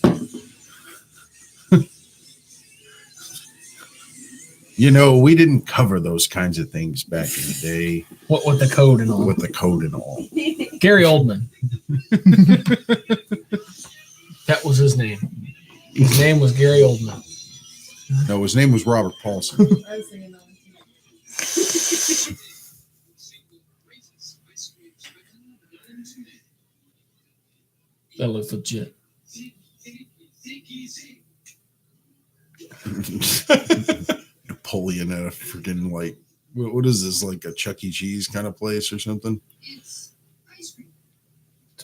We didn't cover those kinds of things back in the day What with the code and all. with the code and all. Gary Oldman. That was his name. His name was Gary Oldman. No, his name was Robert Paulson. I was thinking that one. That looks legit. Napoleon at a freaking like, what is this, like a Chuck E. Cheese kind of place or something? It's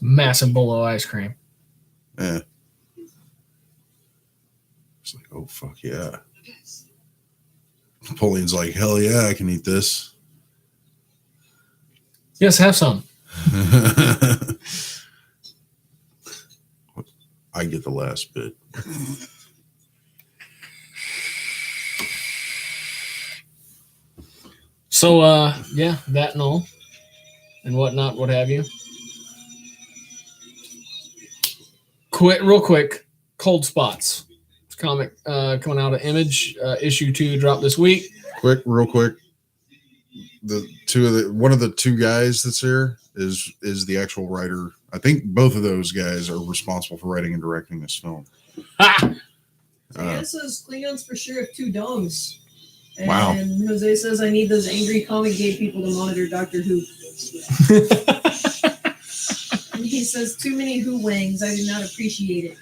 a massive bowl of ice cream. Yeah. It's like, oh, fuck yeah. Napoleon's like, hell yeah, I can eat this. Yes, have some. I get the last bit. So, yeah, that and all, and whatnot, what have you. Real quick, Cold Spots. It's a comic coming out of Image. Issue 2 dropped this week. Real quick. One of the 2 guys that's here is the actual writer. I think both of those guys are responsible for writing and directing this film. Ha! Anna says Klingons for sure have 2 dongs. And Wow. Jose says I need those angry comic gay people to monitor Doctor Who. And he says too many Who wangs. I do not appreciate it.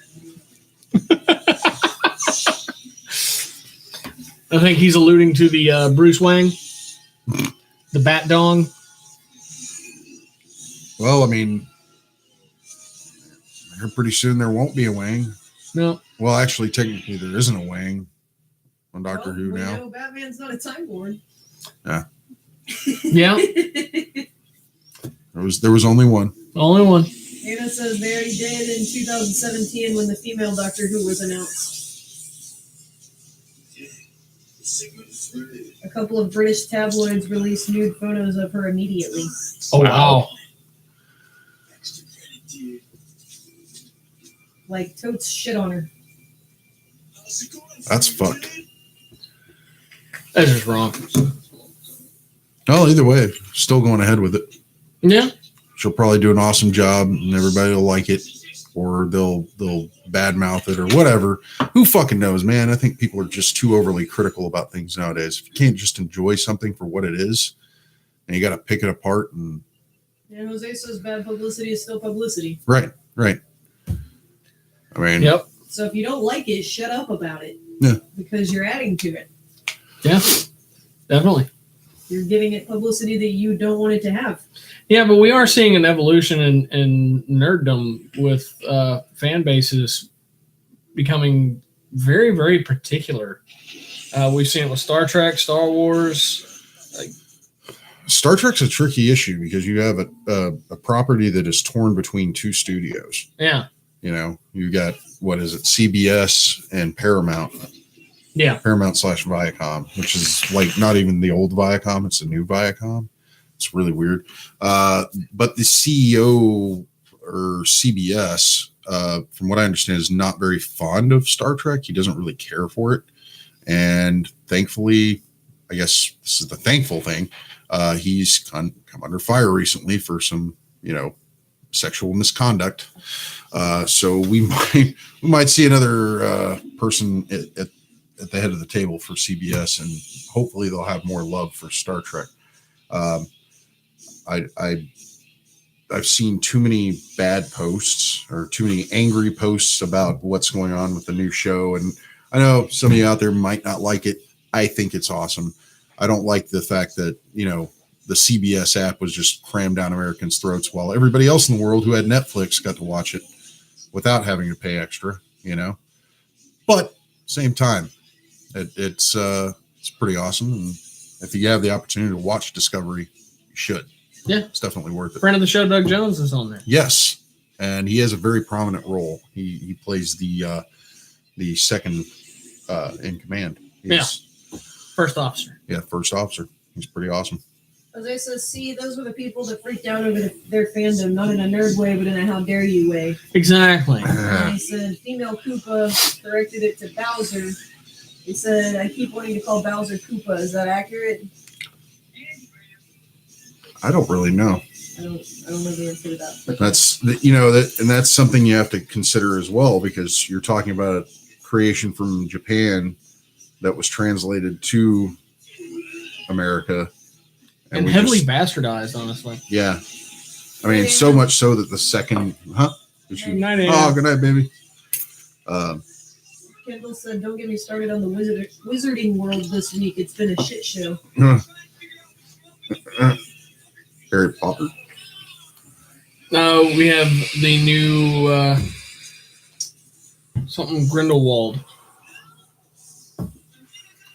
I think he's alluding to the Bruce Wang, the Bat Dong. Well, I mean, here pretty soon there won't be a Wang. No, Well, actually, technically there isn't a Wang on Doctor Who we now. know Batman's not a Time Lord. yeah, There was only one. only one. Anna says they already did in 2017 when the female Doctor Who was announced. A couple of British tabloids released nude photos of her immediately. Oh, wow. Like totes shit on her. That's fucked. That's just wrong. Well, either way, still going ahead with it. Yeah. She'll probably do an awesome job, and everybody will like it, or they'll badmouth it, or whatever. Who fucking knows, man? I think people are just too overly critical about things nowadays. If you can't just enjoy something for what it is, and you got to pick it apart, and And Jose says bad publicity is still publicity. right. I mean, Yep. So if you don't like it, shut up about it. Yeah. Because you're adding to it. Yeah. Definitely. You're giving it publicity that you don't want it to have. Yeah, but we are seeing an evolution in nerddom with fan bases becoming very, very particular. We've seen it with Star Trek, Star Wars. Star Trek's a tricky issue because you have a property that is torn between two studios. Yeah, You know, you got, what is it, CBS and Paramount. yeah, Paramount / Viacom, which is like not even the old Viacom, it's the new Viacom. It's really weird. But the CEO or CBS, from what I understand, is not very fond of Star Trek. He doesn't really care for it. And thankfully, I guess this is the thankful thing, he's come under fire recently for some, sexual misconduct. So we might see another person at the head of the table for CBS, and hopefully they'll have more love for Star Trek. I've seen too many bad posts or too many angry posts about what's going on with the new show. And I know some of you out there might not like it. I think it's awesome. I don't like the fact that, the CBS app was just crammed down Americans' throats while everybody else in the world who had Netflix got to watch it without having to pay extra, But same time, it's pretty awesome. And if you have the opportunity to watch Discovery, you should. Yeah. It's definitely worth it. friend of the show, Doug Jones, is on there. Yes. And he has a very prominent role. He plays the second in command. First officer. Yeah, first officer. He's pretty awesome. As I said, see, those were the people that freaked out over their fandom, not in a nerd way, but in a how dare you way. Exactly. And he said, female Koopa directed it to Bowser. He said, I keep wanting to call Bowser Koopa. Is that accurate? I don't really know. I don't know the answer to that. That's and that's something you have to consider as well, because you're talking about a creation from Japan that was translated to America And we heavily just- bastardized, honestly. yeah. I mean, so much so that the second, Did she- Good night, Anna. oh, good night, baby. Kendall said, don't get me started on the wizarding world this week. It's been a shit show. Harry Potter. No, we have the new something Grindelwald.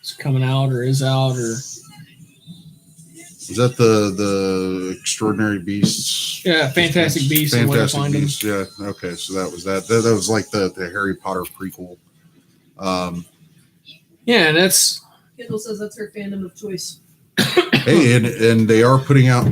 It's coming out or is out or Is that the Extraordinary Beasts? yeah, Fantastic Beasts and Where to Fantastic Find Them. Beasts. Yeah. Okay. So that was that. That was like the Harry Potter prequel. Yeah, and that's Kendall says that's her fandom of choice. Hey, and they are putting out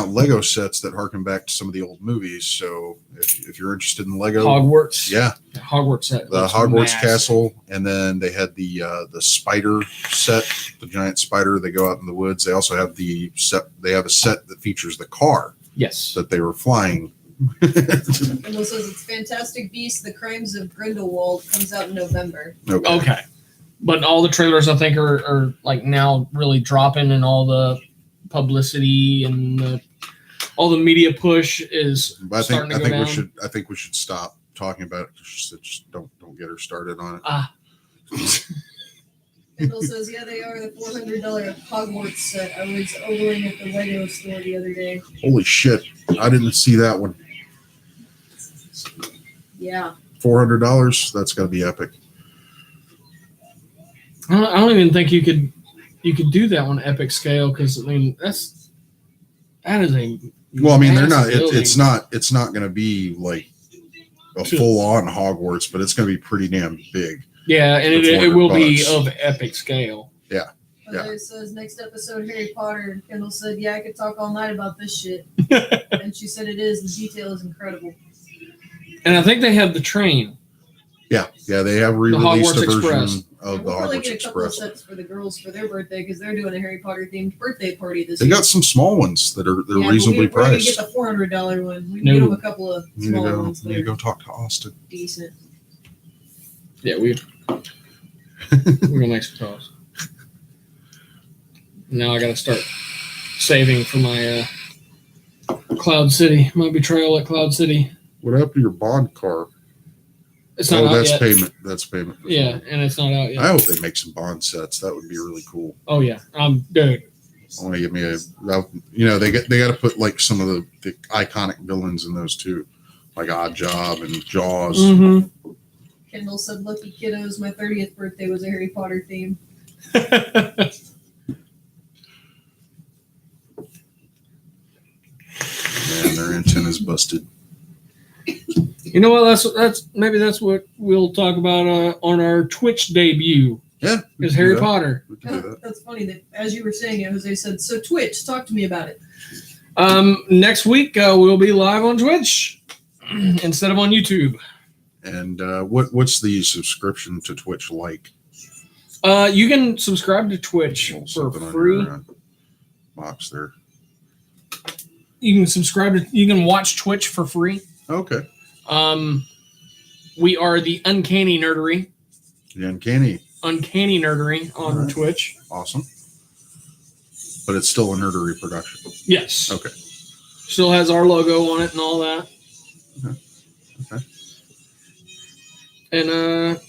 Lego sets that harken back to some of the old movies. So if you're interested in Lego, Hogwarts. yeah, The Hogwarts set. the looks Hogwarts massive. Castle, and then they had the spider set, the giant spider. They go out in the woods. They also have the set. They have a set that features the car Yes. that they were flying. Kendall says it's Fantastic Beasts, The Crimes of Grindelwald comes out in November. Okay. But all the trailers, I think, are like now really dropping, and all the publicity and all the media push is But starting to I go think down. I think we should stop talking about it. Just don't get her started on it. Ah. Kendall says, yeah, they are the $400 Hogwarts set. I was ogling at the Lego store the other day. Holy shit! I didn't see that one. Yeah. $400. That's got to be epic. I don't even think you could do that on epic scale, because I mean that is a Well, I mean, they're not. massive It's building. not going to be like a Sure. full on Hogwarts, but it's going to be pretty damn big. Yeah, and for it will be $400. of epic scale. Yeah. It says next episode Harry Potter. Kendall said, yeah, I could talk all night about this shit. And she said it is. The detail is incredible. And I think they have the train. Yeah, they have re-released Hogwarts a version Express. of the We'll probably Hogwarts get a couple of Express. sets for the girls for their birthday because they're doing a Harry Potter themed birthday party this They year. got some small ones that are Yeah, but reasonably we're gonna priced. get the $400 one. We can No. get them a couple of You need to smaller go. ones You that need to are go talk to Austin. decent. Yeah, we're gonna make some calls. Now I gotta start saving for my Cloud City, my betrayal at Cloud City. What happened to your bond car? It's not Oh, out that's yet. payment. That's payment. Yeah, and it's not out yet. I hope they make some bond sets. That would be really cool. Oh yeah, dude, I want to give me they got to put like some of the iconic villains in those too, like Odd Job and Jaws. Mm-hmm. Kendall said, "Lucky kiddos, my 30th birthday was a Harry Potter theme." Man, their antenna's busted. You know what? That's what we'll talk about on our Twitch debut. Yeah, Is Harry Potter. We can do that. That's funny that as you were saying it, Jose said, "So Twitch, talk to me about it." Next week we'll be live on Twitch instead of on YouTube. And what's the subscription to Twitch like? You can subscribe to Twitch for Something on free. your, box there. You can subscribe to. You can watch Twitch for free. Okay. We are the Uncanny Nerdery. The Uncanny. Uncanny Nerdery on All right. Twitch. Awesome. But it's still a nerdery production. Yes. Okay. Still has our logo on it and all that. Okay. And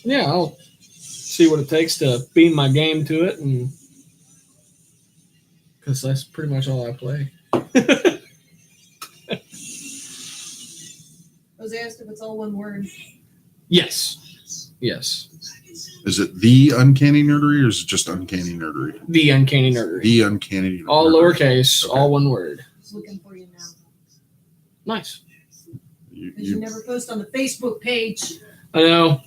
yeah, I'll see what it takes to beam my game to it, and because that's pretty much all I play. Jose asked if it's all one word. Yes. Yes. Is it the Uncanny Nerdery or is it just Uncanny Nerdery? The Uncanny Nerdery. The Uncanny All Nerdery. lowercase, Okay. all one word. Just looking for you now. Nice. Because you never post on the Facebook page. I know.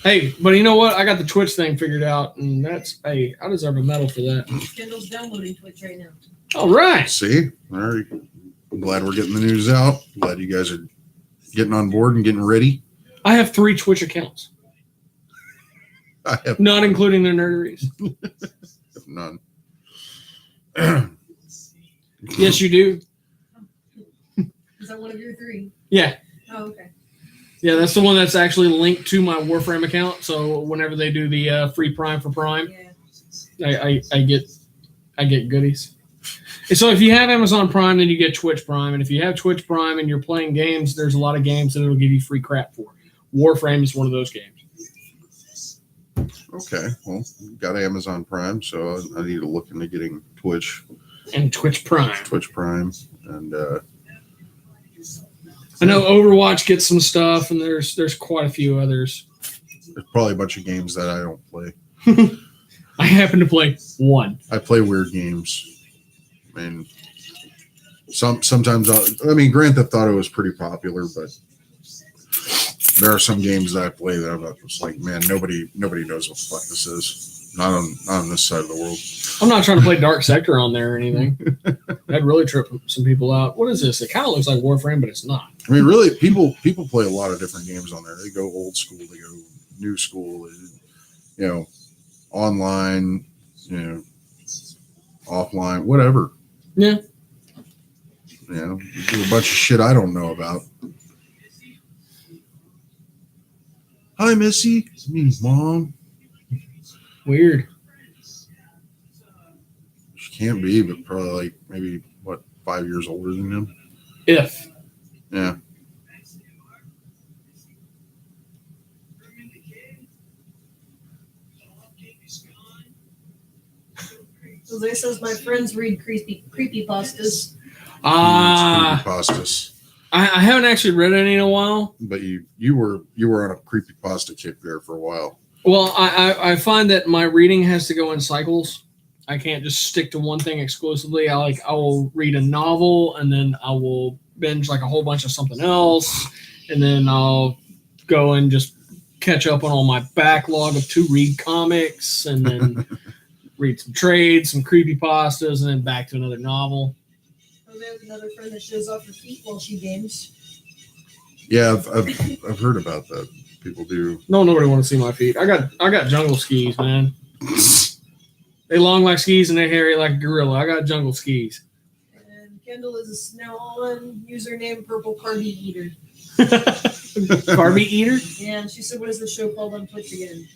Hey, but you know what? I got the Twitch thing figured out, and I deserve a medal for that. Kendall's downloading Twitch right now. All right. See? All right. I'm glad we're getting the news out. Glad you guys are getting on board and getting ready. I have 3 Twitch accounts, I have not including the nerderies. none. Yes, you do. Is that one of your 3? Yeah. Oh, okay. Yeah, that's the one that's actually linked to my Warframe account. So whenever they do the free Prime for Prime, Yeah. I get goodies. And so if you have Amazon Prime, then you get Twitch Prime. And if you have Twitch Prime and you're playing games, there's a lot of games that it'll give you free crap for. Warframe is one of those games. Okay. Well, got Amazon Prime, so I need to look into getting Twitch And Twitch Prime. Prime. And I know Overwatch gets some stuff, and there's quite a few others. there's probably a bunch of games that I don't play. I happen to play one. I play weird games. I mean, sometimes Grand Theft Auto is pretty popular, but there are some games that I play that I'm just like, man, nobody knows what the fuck this is. Not on this side of the world. I'm not trying to play Dark Sector on there or anything. That'd really trip some people out. What is this? It kind of looks like Warframe, but it's not. I mean, really, people play a lot of different games on there. They go old school, they go new school, online, offline, whatever. Yeah. Do a bunch of shit I don't know about. Hi, Missy. It's me, Mom. Weird. She can't be, but probably like maybe 5 years older than him. If. Yeah. Jose says my friends read creepypastas. Creepypastas. I haven't actually read any in a while. But you were on a creepypasta kick there for a while. Well, I find that my reading has to go in cycles. I can't just stick to one thing exclusively. I will read a novel, and then I will binge like a whole bunch of something else, and then I'll go and just catch up on all my backlog of to read comics, and then read some trades, some creepypastas, and then back to another novel. Jose has another friend that shows off her feet while she games. Yeah, I've heard about that. People do. No, nobody want to see my feet. I got jungle skis, man. They long like skis and they hairy like a gorilla. I got jungle skis. And Kendall is now on username Purple Carby Eater. Carby Eater? Yeah, and she said, what is the show called on Twitch again?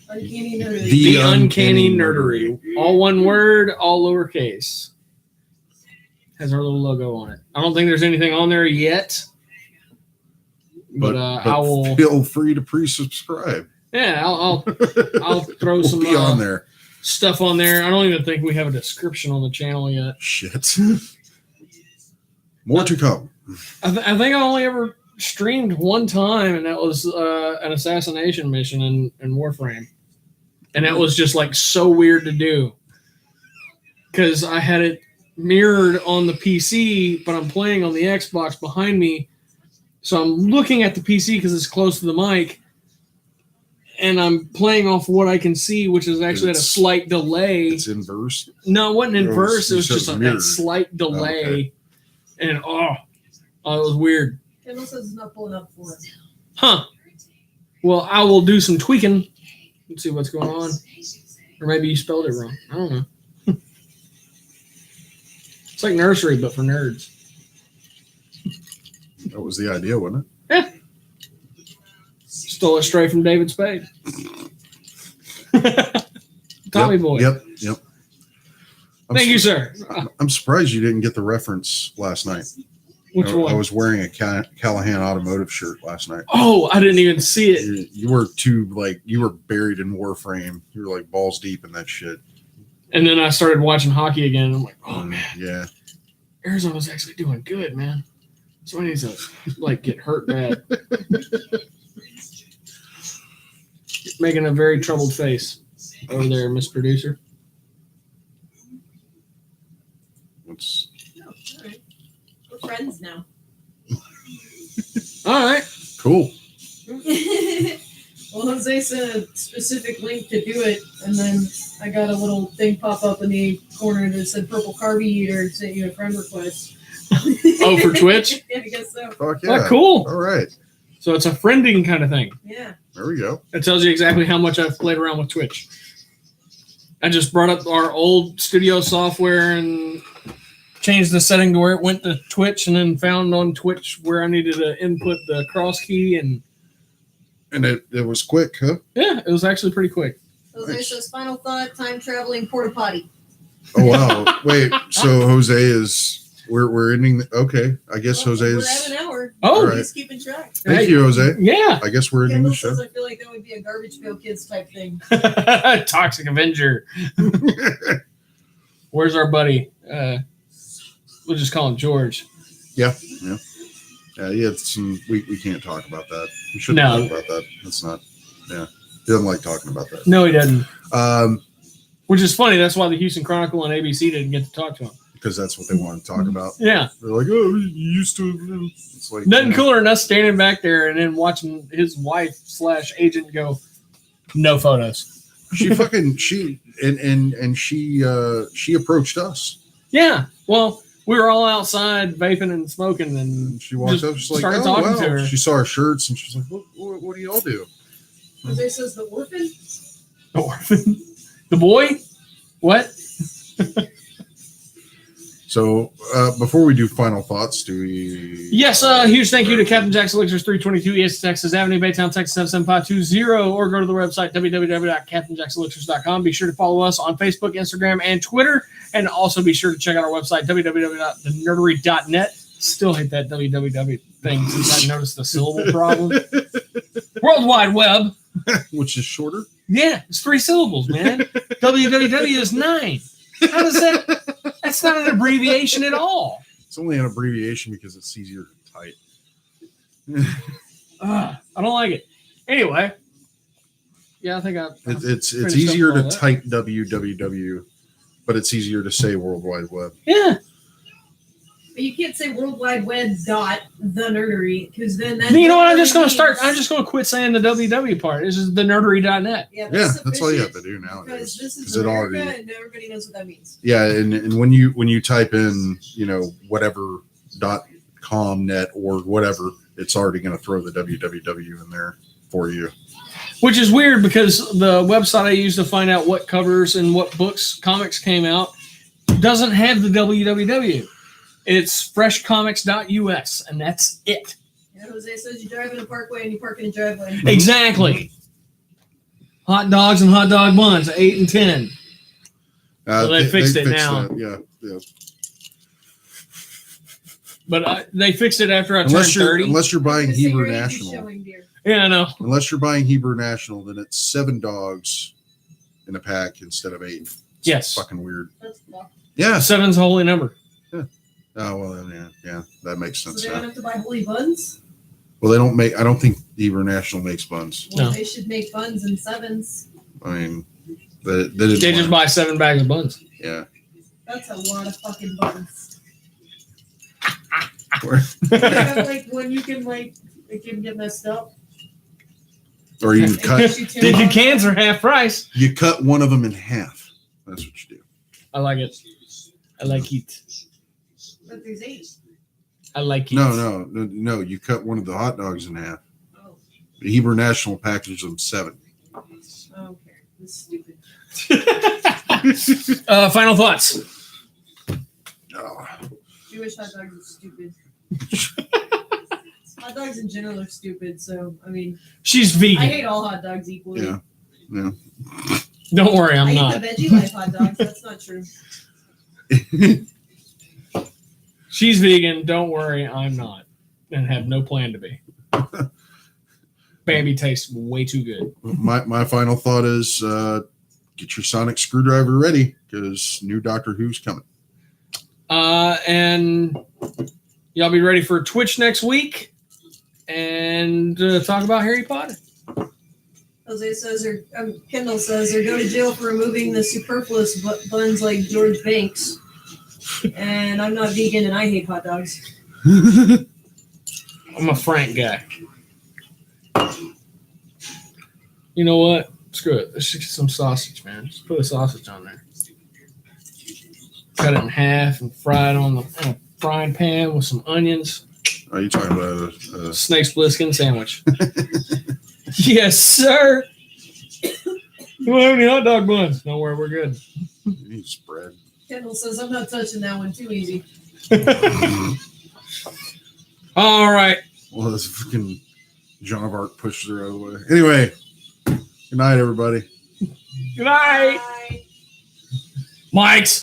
Uncanny Nerdery. The Uncanny Nerdery. All one word, all lowercase. Has our little logo on it. I don't think there's anything on there yet. But I will feel free to pre-subscribe. Yeah, I'll throw We'll some be on there. stuff on there. I don't even think we have a description on the channel yet. Shit. More to come. I think I only ever streamed one time, and that was an assassination mission in Warframe. And that was just like so weird to do. Because I had it mirrored on the PC, but I'm playing on the Xbox behind me. So I'm looking at the PC because it's close to the mic. And I'm playing off what I can see, which is actually at a slight delay. It's inverse. No, it wasn't inverse. It was just mirrored. a slight delay. Okay. And it was weird. Kendall says it's not pulling up for it. Huh. Well, I will do some tweaking. Let's see what's going on. Or maybe you spelled it wrong. I don't know. It's like nursery, but for nerds. That was the idea, wasn't it? Yeah. Stole it straight from David Spade. Tommy Yep, Boy. Yep. Thank you, sir. I'm surprised you didn't get the reference last night. Which I one? was wearing a Callahan Automotive shirt last night. Oh, I didn't even see it. You were you were buried in Warframe. You were like balls deep in that shit. And then I started watching hockey again. And I'm like, oh man, Yeah. Arizona's actually doing good, man. Somebody needs to like get hurt bad. Making a very troubled face over there, Miss Producer. What's Oh, all right. We're friends now. All right. cool? Well, Jose sent a specific link to do it, and then I got a little thing pop up in the corner that said Purple Carby Eater sent you a friend request. Oh, for Twitch? Yeah, I guess so. Fuck yeah. Oh, cool. All right. So it's a friending kind of thing. Yeah. There we go. It tells you exactly how much I've played around with Twitch. I just brought up our old studio software and changed the setting to where it went to Twitch, and then found on Twitch where I needed to input the cross key, and it was quick, huh? yeah, it was actually pretty quick. Jose Nice. says final thought: time traveling porta potty. Oh wow. Wait, so Jose is we're ending okay. I guess Well, Jose we're is at an hour. Oh, All right. He's keeping track. thank you, Jose. Yeah. I guess we're ending Kendall the show. says I feel like that would be a Garbage Pail Kids type thing. Toxic Avenger. Where's our buddy? We'll just call him George. Yeah, he had some we can't talk about that. We shouldn't No. talk about that. That's not he doesn't like talking about that. No, he doesn't. Which Which is funny. That's why the Houston Chronicle and ABC didn't get to talk to him. because that's what they want to talk about. Yeah. They're like, oh, you used to. It's like Nothing cooler than us standing back there and then watching his wife / agent go, no photos. She fucking she approached us. Yeah. Well, we were all outside vaping and smoking, and And she walked Just up. She's like, started oh, talking wow. to her. She saw our shirts and she's like, what do y'all do? Jose says the orphan. the orphan, the boy, what? So before we do final thoughts, do we? Yes, huge thank you to Captain Jack's Elixirs 322 East Texas Avenue, Baytown, Texas 77520, or go to the website www.captainjackselixirs.com. Be sure to follow us on Facebook, Instagram, and Twitter, and also be sure to check out our website www.thenerdery.net. Still hate that www thing since I noticed the syllable problem. World Wide Web. Which is shorter. Yeah, it's 3 syllables, man. www is 9. How does that? That's not an abbreviation at all. It's only an abbreviation because it's easier to type. I don't like it. Anyway, yeah, I think It's finished easier up to all that. type www, but it's easier to say World Wide Web. Yeah. But you can't say World Wide Web dot the nerdery because then that. You know what? I'm just going to quit saying the www part. This is the nerdery.net. Yeah, Yeah, that's all you have to do Because nowadays. this is 'Cause it America, already- and everybody knows what that means. Yeah, and when you type in whatever .com net or whatever, it's already going to throw the www in there for you. Which is weird because the website I use to find out what covers and what books, comics came out doesn't have the www. It's freshcomics.us, and that's it. Yeah, Jose says you drive in a parkway and you park in a driveway. Exactly. Hot dogs and hot dog buns, 8 and 10. Well, they fixed it now. that. Yeah. But they fixed it after I turned Unless 30. you're buying Just say Hebrew your age is National. showing, dear. Yeah, I know. Unless you're buying Hebrew National, then it's 7 dogs in a pack instead of 8. It's Yes. fucking weird. That's fucked. Yeah. Seven's a holy number. Oh well, yeah, that makes So sense. they don't Now. have to buy holy buns? Well, they don't make. I don't think Hebrew National makes buns. Well, No. they should make buns and 7s. I mean, they didn't. They just buy 7 bags of buns. Yeah. That's a lot of fucking buns. Or, Like when you can like it can get messed up. or you It cut. gives you too Did your much. cans are half price? You cut one of them in half. That's what you do. I like it. I like it. But there's 8. I like it. No. You cut one of the hot dogs in half. Oh, The Hebrew National packages them 7. okay. This is stupid. Final thoughts. Oh, Jewish hot dogs are stupid. Hot dogs in general are stupid, so I mean She's I vegan. hate all hot dogs equally. yeah. Don't worry, I I'm hate not. the veggie life hot dogs. That's not true. She's vegan. Don't worry, I'm not. And have no plan to be. Bambi tastes way too good. My final thought is get your sonic screwdriver ready because new Doctor Who's coming. And y'all be ready for Twitch next week and talk about Harry Potter. Jose says, or Kendall says, or go to jail for removing the superfluous buns like George Banks. And I'm not vegan and I hate hot dogs. I'm a Frank guy. You know what? Screw it. Let's just get some sausage, man. Just put a sausage on there. Cut it in half and fry it on a frying pan with some onions. Are you talking about Snake split skin sandwich. Yes, sir. You don't have any hot dog buns? Don't worry, we're good. you need spread? Kendall says, I'm not touching that one too easy. All right. Well, this fucking Joan of Arc pushed her out of the way. Anyway, good night, everybody. Good night. Bye. Mike's.